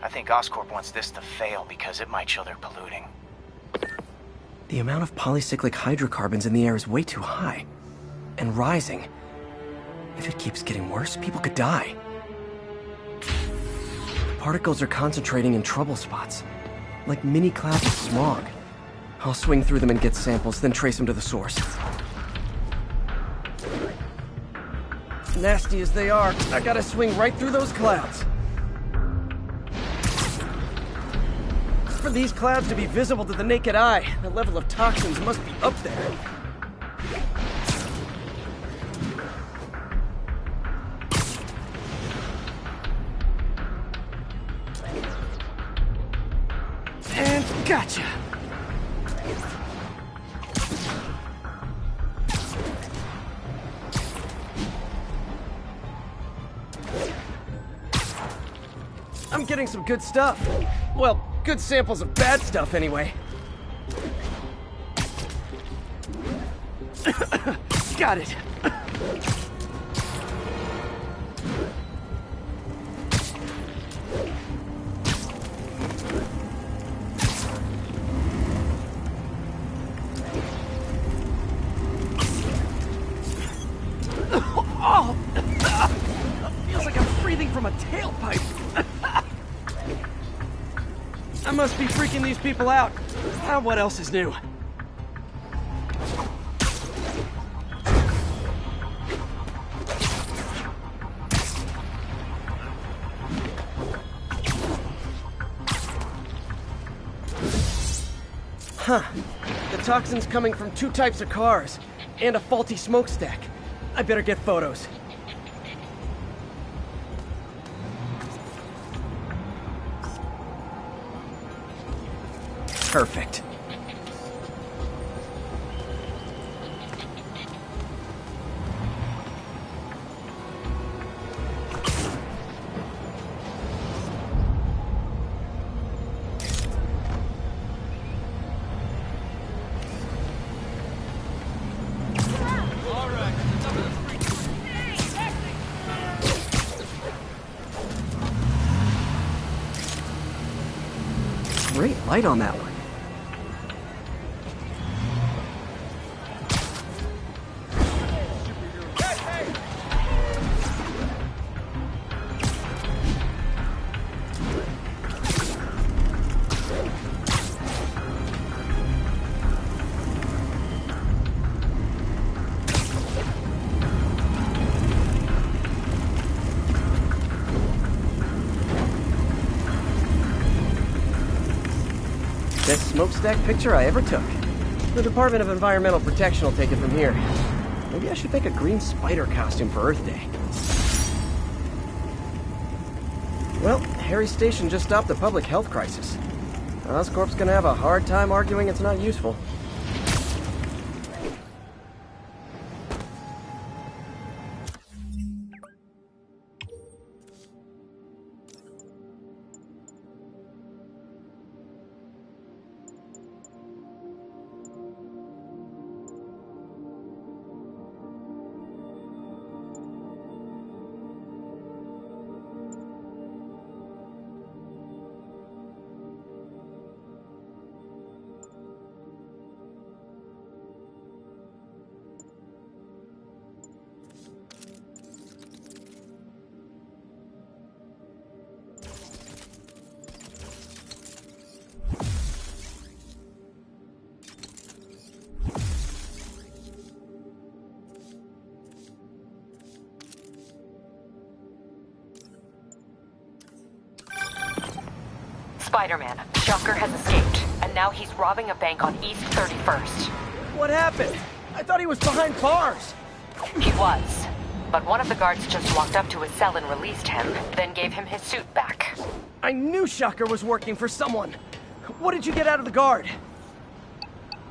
I think Oscorp wants this to fail because it might show they're polluting. The amount of polycyclic hydrocarbons in the air is way too high. And rising. If it keeps getting worse, people could die. The particles are concentrating in trouble spots, like mini clouds of smog. I'll swing through them and get samples, then trace them to the source. Nasty as they are, I gotta swing right through those clouds. For these clouds to be visible to the naked eye, the level of toxins must be up there. And gotcha! I'm getting some good stuff. Well, good samples of bad stuff, anyway. Got it. Oh! Feels like I'm breathing from a tailpipe. I must be freaking these people out. What else is new? Huh. The toxin's coming from 2 types of cars, and a faulty smokestack. I better get photos. Perfect. Great light on that one. Best smokestack picture I ever took. The Department of Environmental Protection will take it from here. Maybe I should make a green spider costume for Earth Day. Well, Harry's station just stopped a public health crisis. Oscorp's gonna have a hard time arguing it's not useful. Spider-Man, Shocker has escaped, and now he's robbing a bank on East 31st. What happened? I thought he was behind bars. He was, but one of the guards just walked up to his cell and released him, then gave him his suit back. I knew Shocker was working for someone. What did you get out of the guard?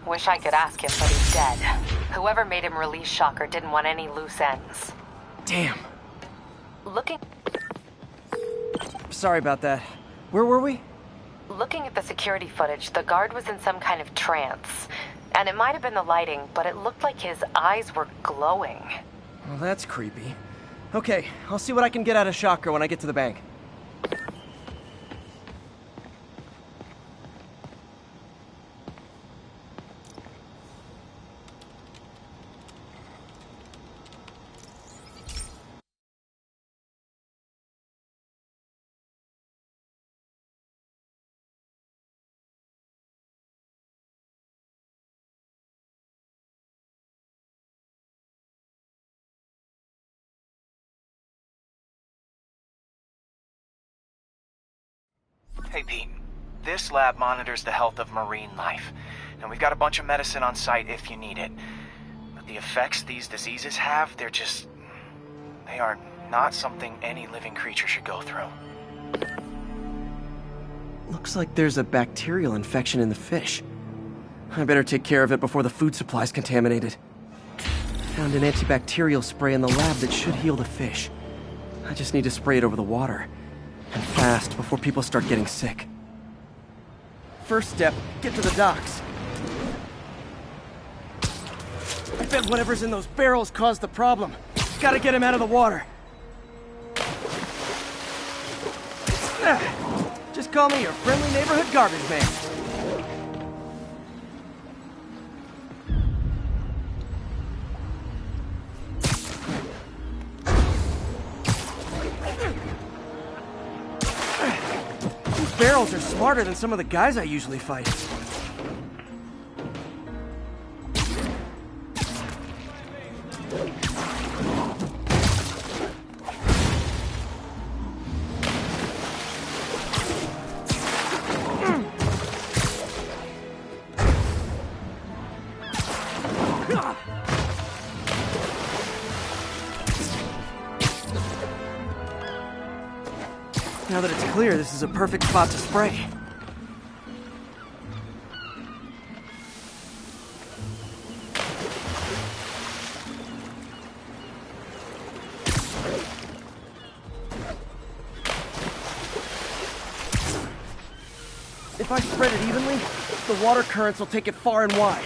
Wish I could ask him, but he's dead. Whoever made him release Shocker didn't want any loose ends. Damn. Looking Sorry about that. Where were we? Looking at the security footage, the guard was in some kind of trance. And it might have been the lighting, but it looked like his eyes were glowing. Well, that's creepy. Okay, I'll see what I can get out of Shocker when I get to the bank. Hey, Pete. This lab monitors the health of marine life. And we've got a bunch of medicine on site if you need it. But the effects these diseases have, they are not something any living creature should go through. Looks like there's a bacterial infection in the fish. I better take care of it before the food supply's contaminated. Found an antibacterial spray in the lab that should heal the fish. I just need to spray it over the water. And fast, before people start getting sick. First step, get to the docks. I bet whatever's in those barrels caused the problem. Gotta get him out of the water. Just call me your friendly neighborhood garbage man. These barrels are smarter than some of the guys I usually fight. Now that it's clear, this is a perfect spot to spray. If I spread it evenly, the water currents will take it far and wide.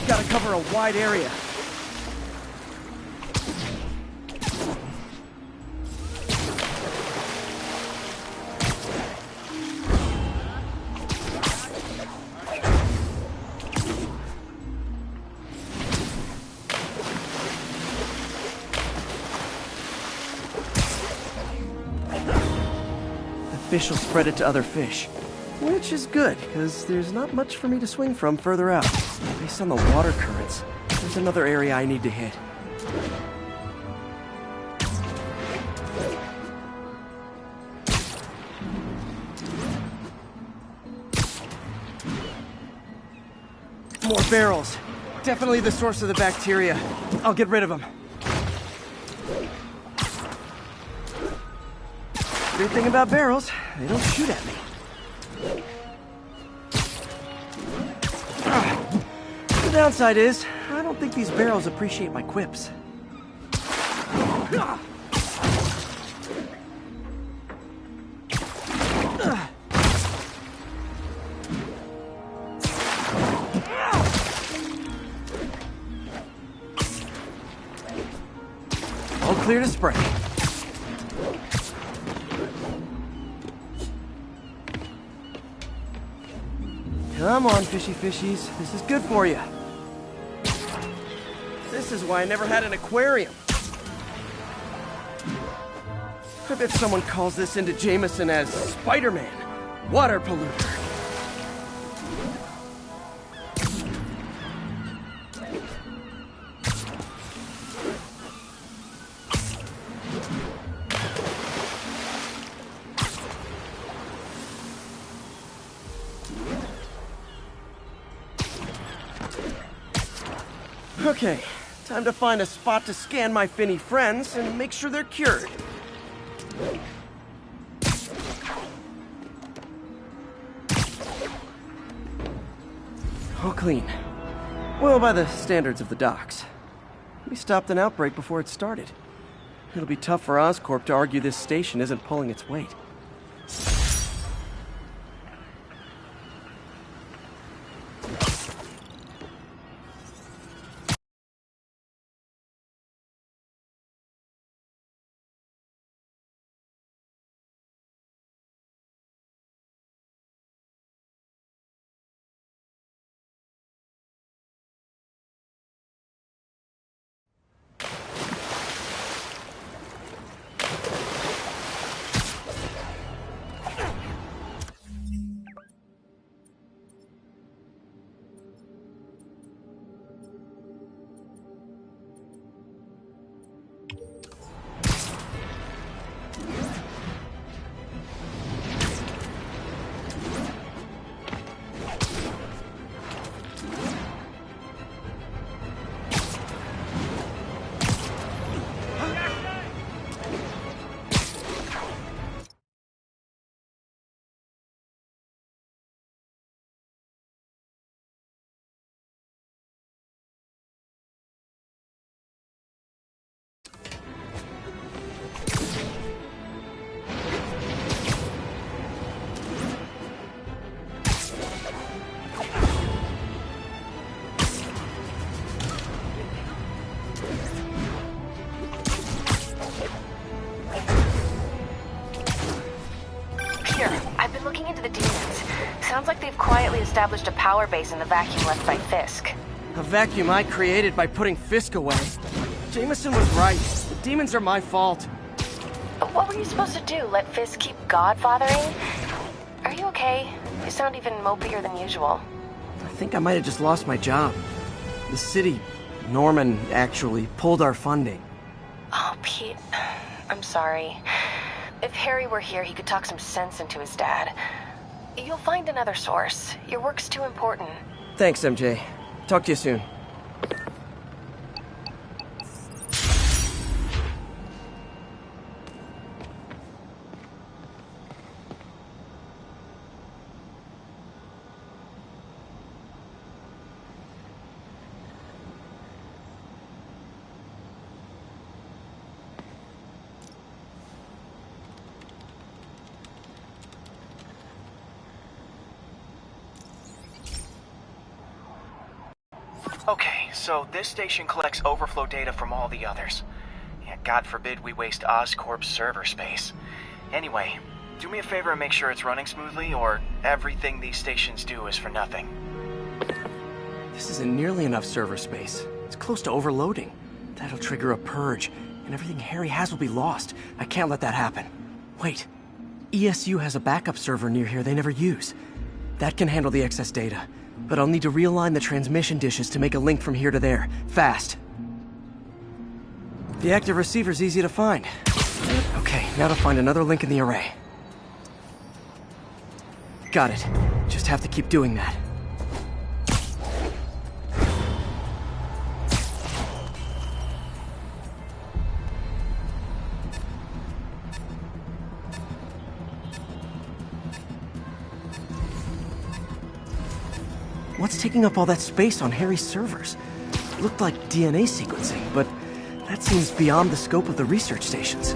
Gotta cover a wide area. Fish will spread it to other fish. Which is good, because there's not much for me to swing from further out. Based on the water currents, there's another area I need to hit. More barrels. Definitely the source of the bacteria. I'll get rid of them. Good thing about barrels, they don't shoot at me. The downside is, I don't think these barrels appreciate my quips. All clear to spray. Come on, fishy fishies. This is good for you. This is why I never had an aquarium. I bet someone calls this into Jameson as Spider-Man, water polluter. Okay, time to find a spot to scan my finny friends and make sure they're cured. All clean. Well, by the standards of the docks. We stopped an outbreak before it started. It'll be tough for Oscorp to argue this station isn't pulling its weight. looking into the demons. Sounds like they've quietly established a power base in the vacuum left by Fisk. A vacuum I created by putting Fisk away. Jameson was right. The demons are my fault. But what were you supposed to do? Let Fisk keep godfathering? Are you okay? You sound even mopier than usual. I think I might have just lost my job. The city, Norman, actually pulled our funding. Oh, Pete. I'm sorry. If Harry were here, he could talk some sense into his dad. You'll find another source. Your work's too important. Thanks, MJ. Talk to you soon. Okay, so this station collects overflow data from all the others. Yeah, God forbid we waste Oscorp's server space. Anyway, do me a favor and make sure it's running smoothly, or everything these stations do is for nothing. This isn't nearly enough server space. It's close to overloading. That'll trigger a purge, and everything Harry has will be lost. I can't let that happen. Wait. ESU has a backup server near here they never use. That can handle the excess data, but I'll need to realign the transmission dishes to make a link from here to there, fast. The active receiver's easy to find. Okay, now to find another link in the array. Got it. Just have to keep doing that. What's taking up all that space on Harry's servers? It looked like DNA sequencing, but that seems beyond the scope of the research stations.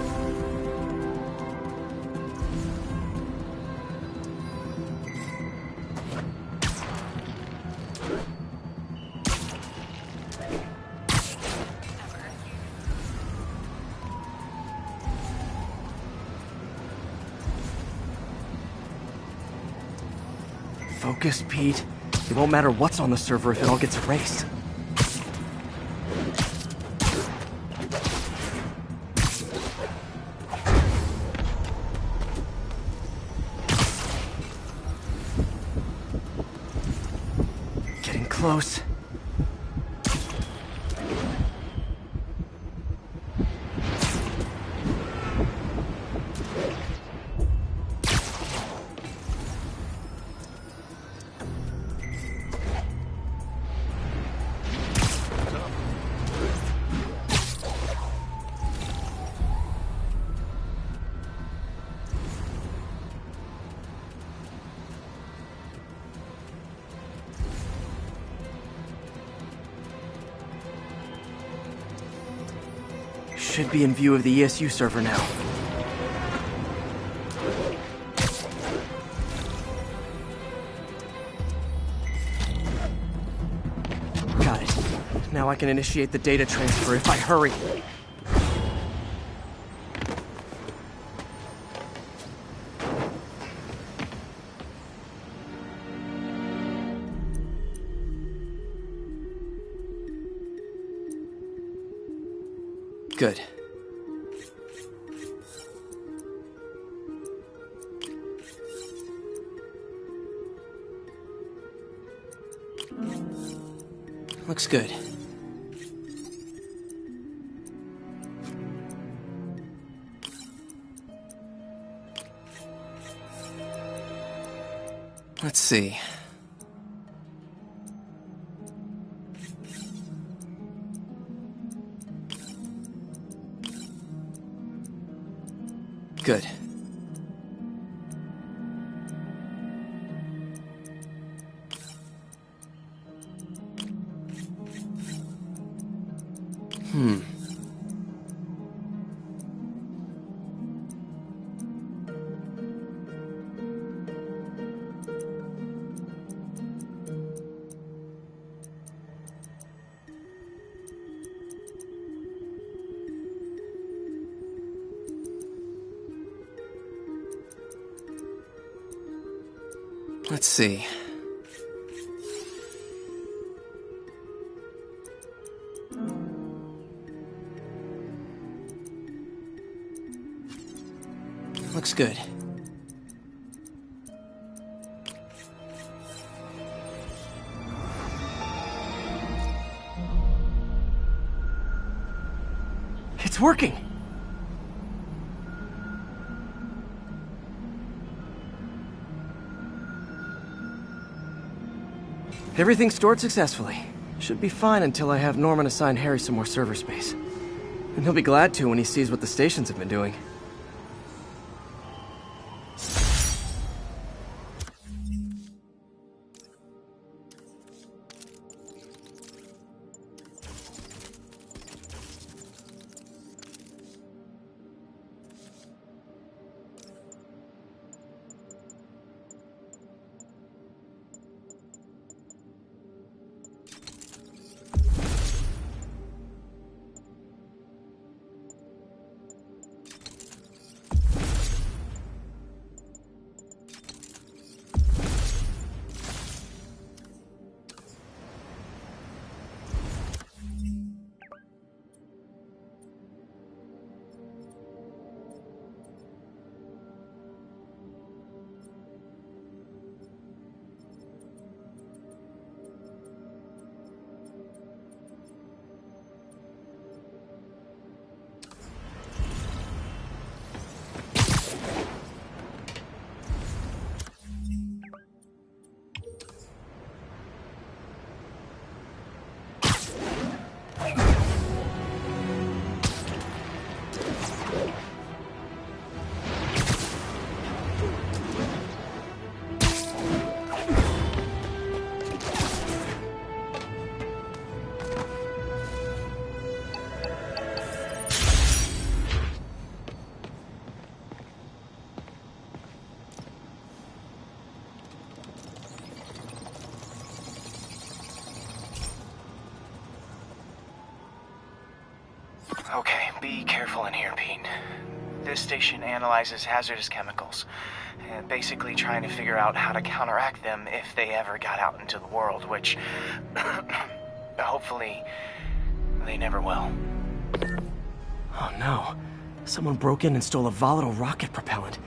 Focus, Pete. It won't matter what's on the server if it all gets erased. Getting close. Should be in view of the ESU server now. Got it. Now I can initiate the data transfer if I hurry. Good. Looks good. Let's see. Good. Let's see. Looks good. It's working! Everything's stored successfully. Should be fine until I have Norman assign Harry some more server space. And he'll be glad to when he sees what the stations have been doing. Okay, be careful in here, Pete. This station analyzes hazardous chemicals, basically trying to figure out how to counteract them if they ever got out into the world, which hopefully they never will. Oh no. Someone broke in and stole a volatile rocket propellant.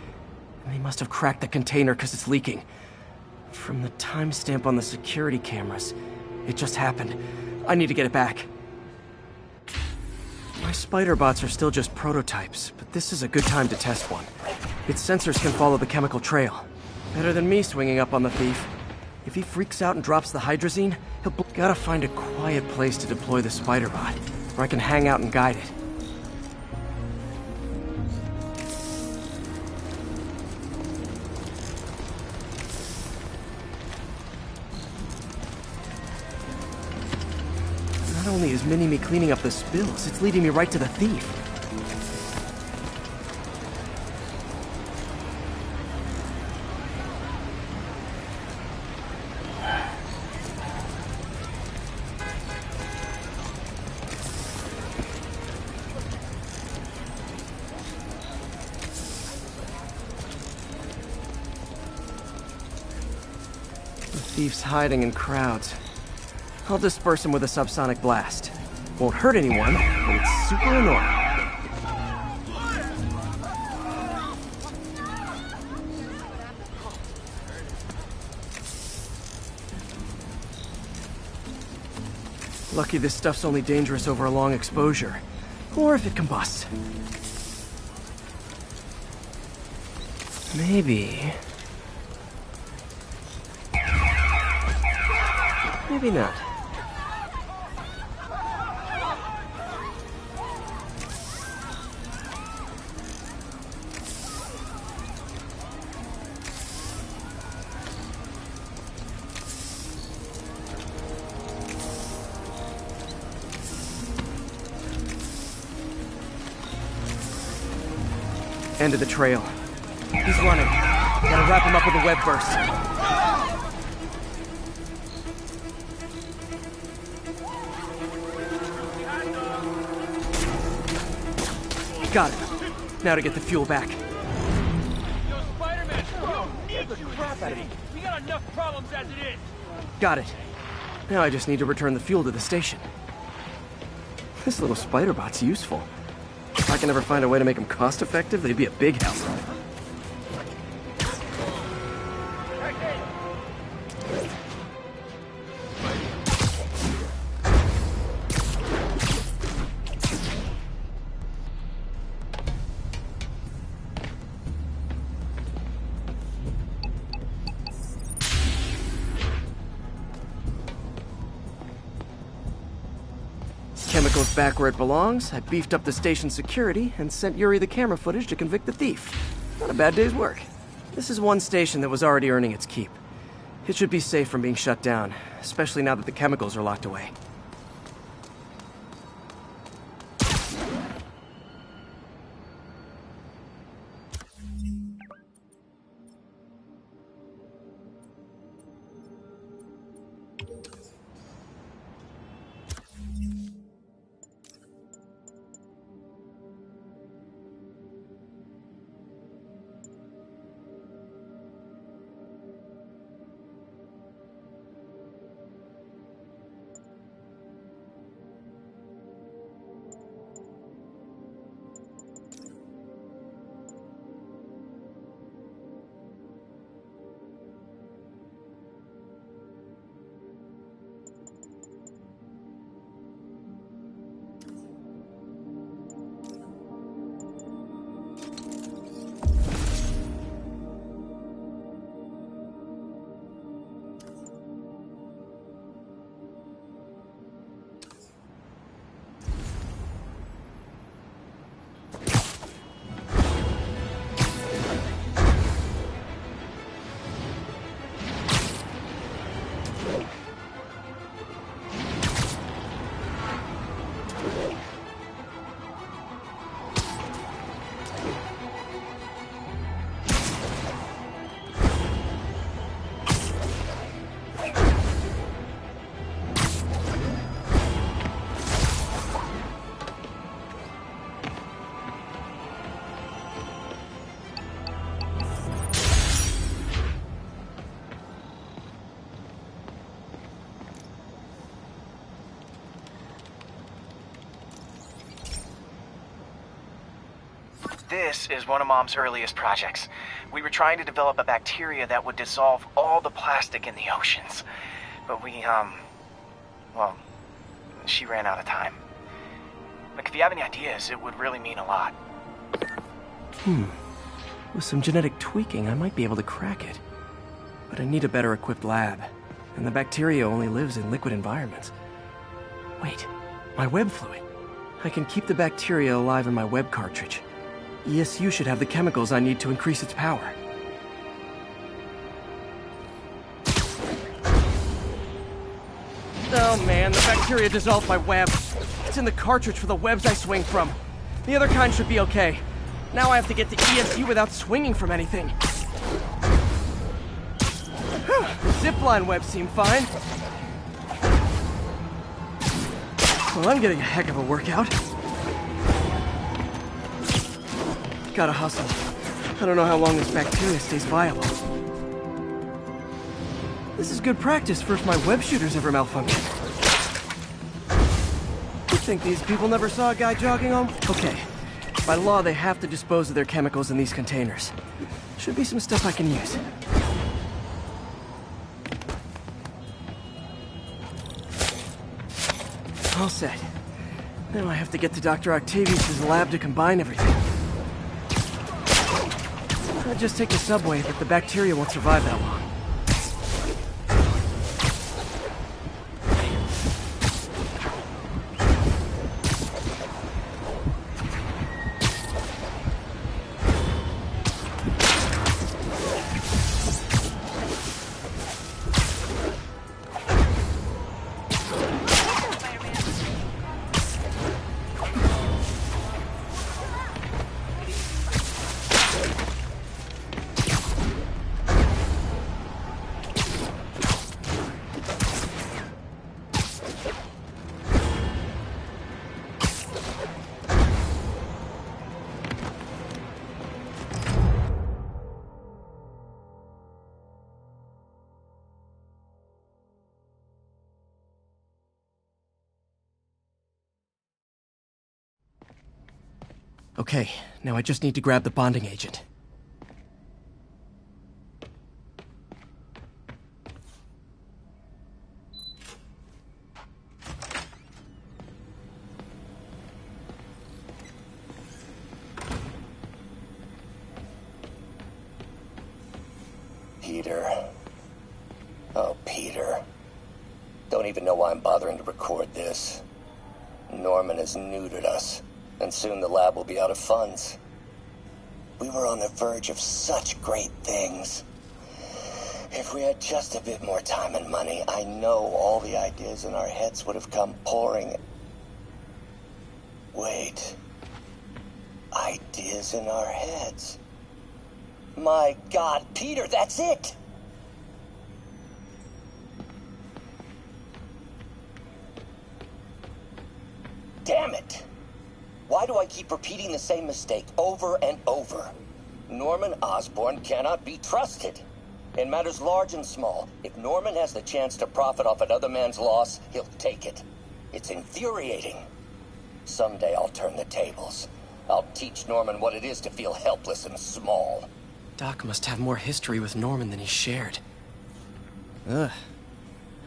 And they must have cracked the container because it's leaking. From the timestamp on the security cameras, it just happened. I need to get it back. My spider bots are still just prototypes, but this is a good time to test one. Its sensors can follow the chemical trail. Better than me swinging up on the thief. If he freaks out and drops the hydrazine, he'll gotta find a quiet place to deploy the spider bot, where I can hang out and guide it. Not only is Mini-Me cleaning up the spills, it's leading me right to the thief. The thief's hiding in crowds. I'll disperse him with a subsonic blast. Won't hurt anyone, but it's super annoying. Lucky this stuff's only dangerous over a long exposure. Or if it combusts. Maybe... maybe not. End of the trail. He's running. Gotta wrap him up with a web burst. Got it. Now to get the fuel back. Yo, Spider-Man! Yo, need you! crap out of me. We got enough problems as it is. Got it. Now I just need to return the fuel to the station. This little spider bot's useful. If I can ever find a way to make them cost-effective, they'd be a big help. Chemicals back where it belongs. I beefed up the station security and sent Yuri the camera footage to convict the thief. Not a bad day's work. This is one station that was already earning its keep. It should be safe from being shut down, especially now that the chemicals are locked away. This is one of Mom's earliest projects. We were trying to develop a bacteria that would dissolve all the plastic in the oceans. But well, she ran out of time. Look, if you have any ideas, it would really mean a lot. With some genetic tweaking, I might be able to crack it. But I need a better equipped lab. And the bacteria only lives in liquid environments. Wait, my web fluid. I can keep the bacteria alive in my web cartridge. ESU should have the chemicals I need to increase its power. Oh man, the bacteria dissolved my web. It's in the cartridge for the webs I swing from. The other kind should be okay. Now I have to get to ESU without swinging from anything. The zipline webs seem fine. Well, I'm getting a heck of a workout. Gotta hustle. I don't know how long this bacteria stays viable. This is good practice for if my web shooters ever malfunction. You'd think these people never saw a guy jogging home? Okay. By law, they have to dispose of their chemicals in these containers. Should be some stuff I can use. All set. Now I have to get to Dr. Octavius' lab to combine everything. I'll just take the subway, but the bacteria won't survive that long. Okay, now I just need to grab the bonding agent. Peter. Oh, Peter. Don't even know why I'm bothering to record this. Norman has neutered us, and soon the lab will be out of funds. We were on the verge of such great things. If we had just a bit more time and money, I know all the ideas in our heads would have come pouring. Wait. Ideas in our heads. My God, Peter, that's it! Damn it! Why do I keep repeating the same mistake over and over? Norman Osborn cannot be trusted. In matters large and small, if Norman has the chance to profit off another man's loss, he'll take it. It's infuriating. Someday I'll turn the tables. I'll teach Norman what it is to feel helpless and small. Doc must have more history with Norman than he shared. Ugh.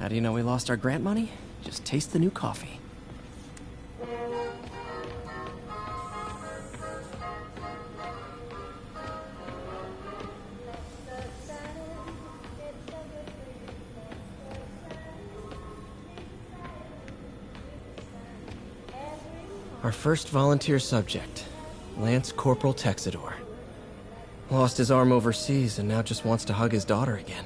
How do you know we lost our grant money? Just taste the new coffee. Our first volunteer subject, Lance Corporal Texador. Lost his arm overseas and now just wants to hug his daughter again.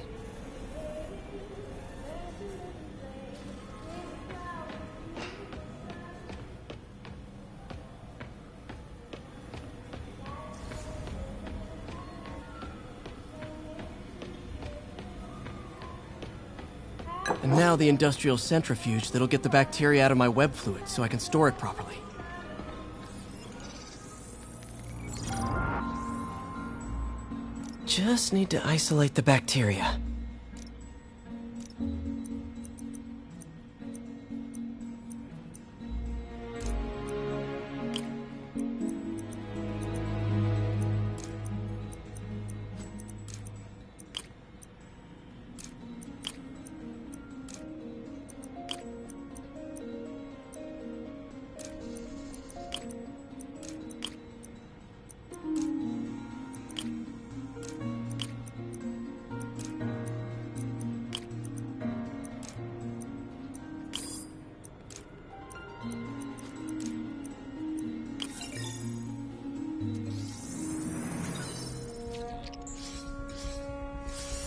And now the industrial centrifuge that'll get the bacteria out of my web fluid so I can store it properly. Just need to isolate the bacteria.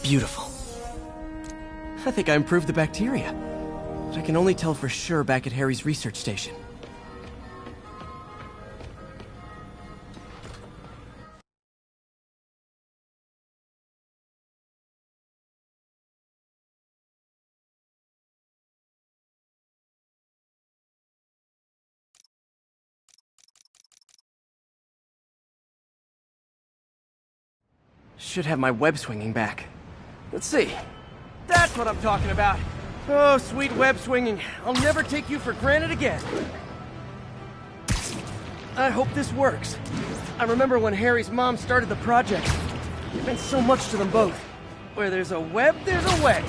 Beautiful. I think I improved the bacteria. But I can only tell for sure back at Harry's research station. Should have my web swinging back. Let's see. That's what I'm talking about. Oh, sweet web swinging. I'll never take you for granted again. I hope this works. I remember when Harry's mom started the project. It meant so much to them both. Where there's a web, there's a way.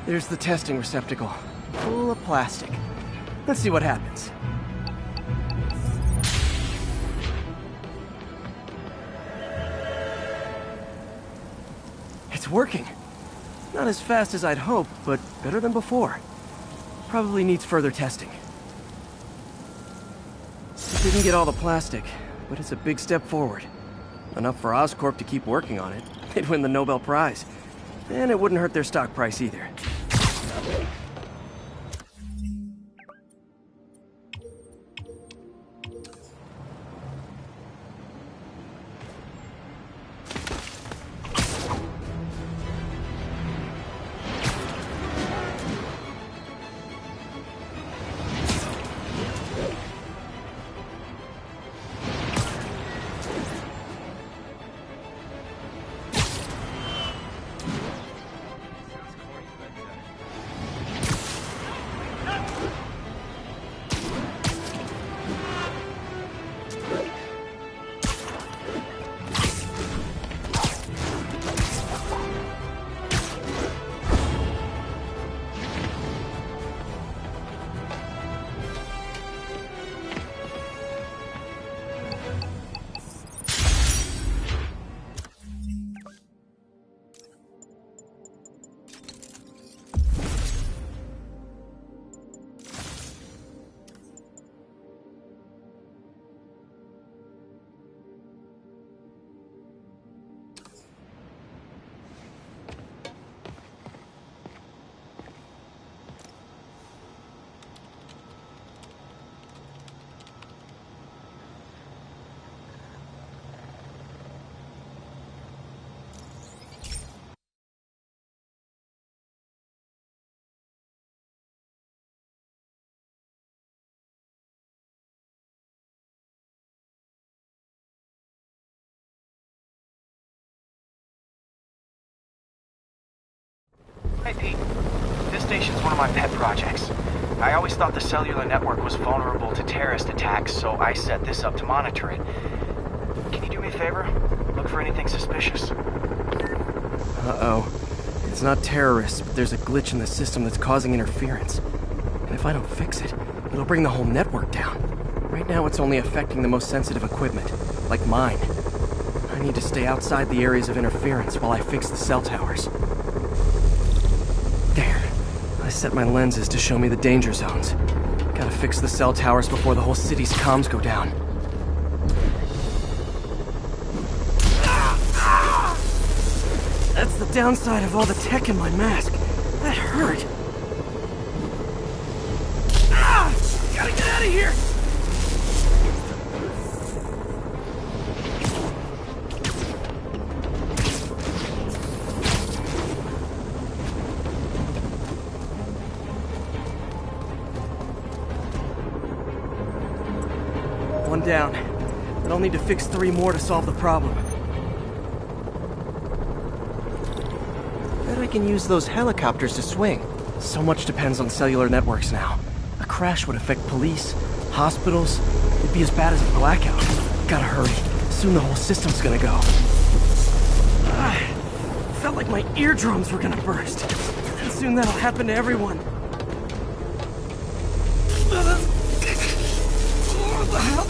There's the testing receptacle, full of plastic. Let's see what happens. It's working. Not as fast as I'd hoped, but better than before. Probably needs further testing. Didn't get all the plastic, but it's a big step forward. Enough for Oscorp to keep working on it. They'd win the Nobel Prize. And it wouldn't hurt their stock price either. Hey, Pete. This station's one of my pet projects. I always thought the cellular network was vulnerable to terrorist attacks, so I set this up to monitor it. Can you do me a favor? Look for anything suspicious. Uh-oh. It's not terrorists, but there's a glitch in the system that's causing interference. And if I don't fix it, it'll bring the whole network down. Right now it's only affecting the most sensitive equipment, like mine. I need to stay outside the areas of interference while I fix the cell towers. There. I set my lenses to show me the danger zones. Gotta fix the cell towers before the whole city's comms go down. That's the downside of all the tech in my mask. That hurt. Gotta get out of here! One down. But I'll need to fix 3 more to solve the problem. Bet I can use those helicopters to swing. So much depends on cellular networks now. A crash would affect police, hospitals. It'd be as bad as a blackout. Gotta hurry. Soon the whole system's gonna go. Felt like my eardrums were gonna burst. And soon that'll happen to everyone. What the hell?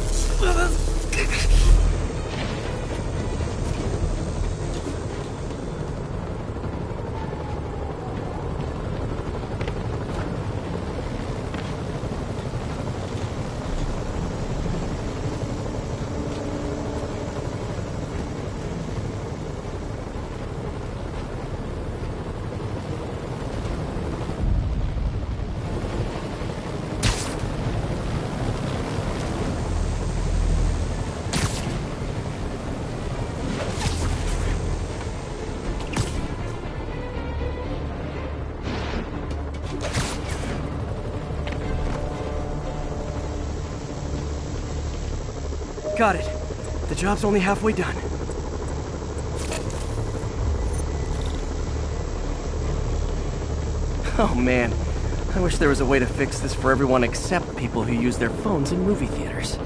Got it. The job's only halfway done. Oh man, I wish there was a way to fix this for everyone except people who use their phones in movie theaters.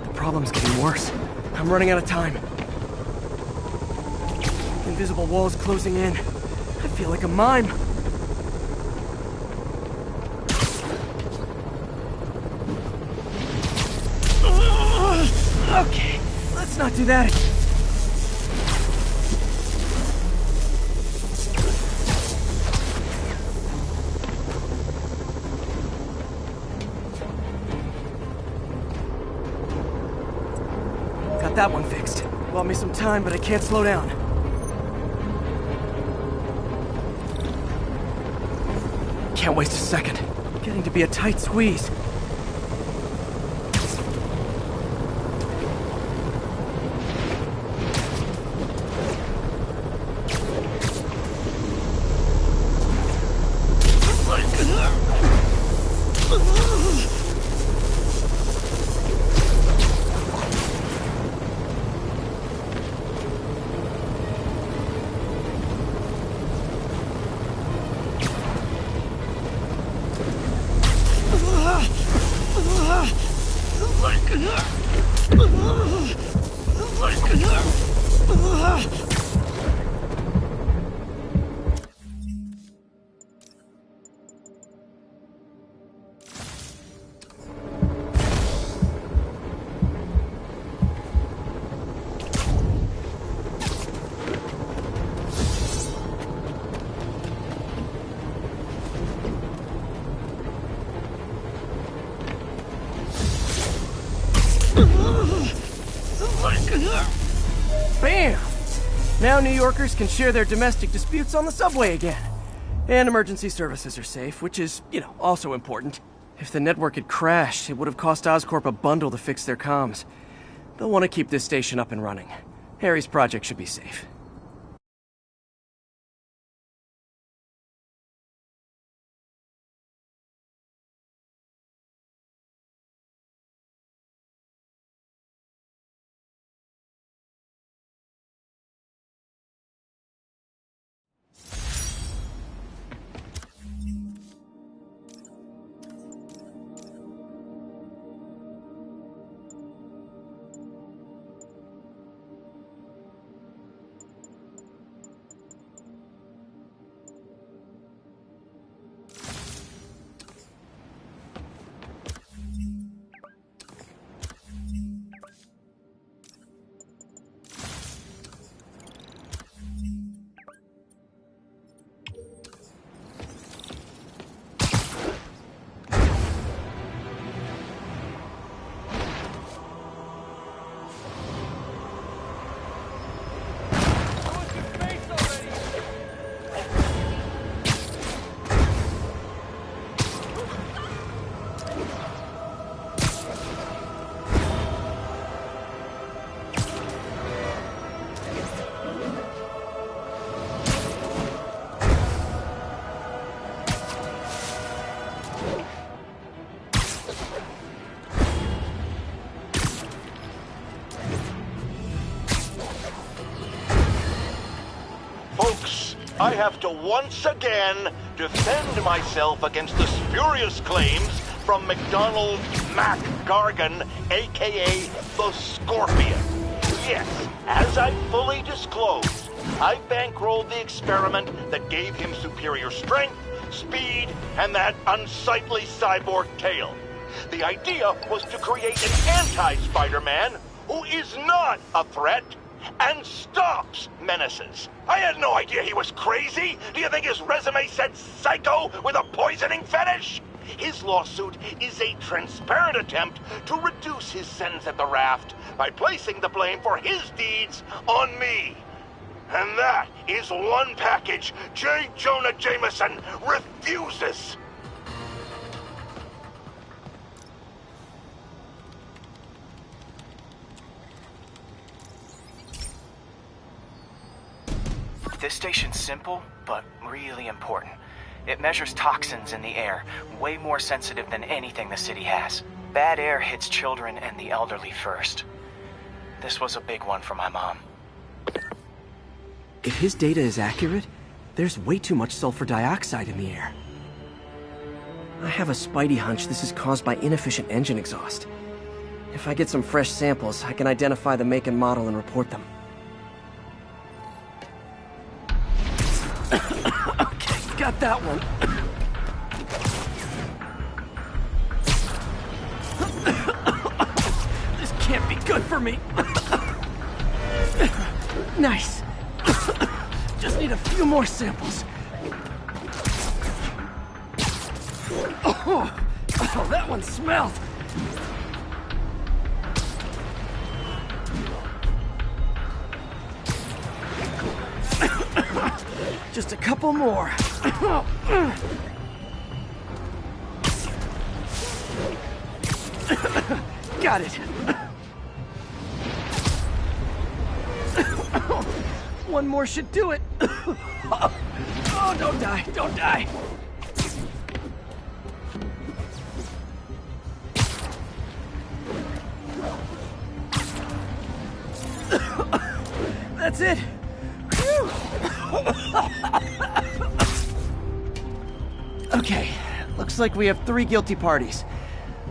The problem's getting worse. I'm running out of time. Invisible walls closing in. I feel like a mime. Okay, let's not do that. Got that one fixed. Bought me some time, but I can't slow down. Can't waste a second. Getting to be a tight squeeze. Bam! Now New Yorkers can share their domestic disputes on the subway again. And emergency services are safe, which is, also important. If the network had crashed, it would have cost Oscorp a bundle to fix their comms. They'll want to keep this station up and running. Harry's project should be safe. Folks, I have to once again defend myself against the spurious claims from McDonald Mac Gargan, aka the Scorpion. Yes, as I fully disclosed, I bankrolled the experiment that gave him superior strength, speed, and that unsightly cyborg tail. The idea was to create an anti-Spider-Man who is not a threat and stops menaces. I had no idea he was crazy. Do you think his resume said psycho with a poisoning fetish? His lawsuit is a transparent attempt to reduce his sentence at the raft by placing the blame for his deeds on me. And that is one package J. Jonah Jameson refuses. This station's simple, but really important. It measures toxins in the air, way more sensitive than anything the city has. Bad air hits children and the elderly first. This was a big one for my mom. If his data is accurate, there's way too much sulfur dioxide in the air. I have a spidey hunch this is caused by inefficient engine exhaust. If I get some fresh samples, I can identify the make and model and report them. Okay, got that one. This can't be good for me. Nice. Just need a few more samples. Oh, that one smelled. Just a couple more. Got it. One more should do it. Oh, don't die, don't die. That's it. Okay, looks like we have 3 guilty parties.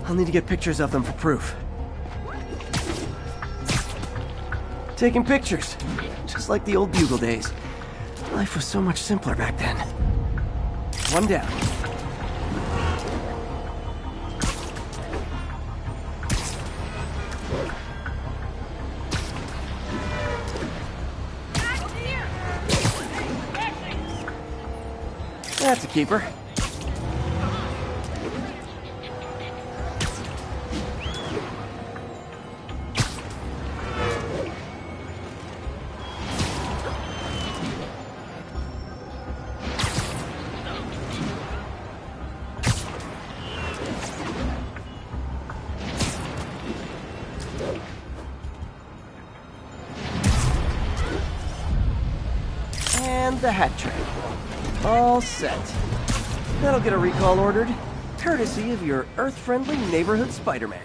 I'll need to get pictures of them for proof. Taking pictures, just like the old Bugle days. Life was so much simpler back then. One down. That's a keeper. And the hat trick. All set. That'll get a recall ordered, courtesy of your Earth-friendly neighborhood Spider-Man.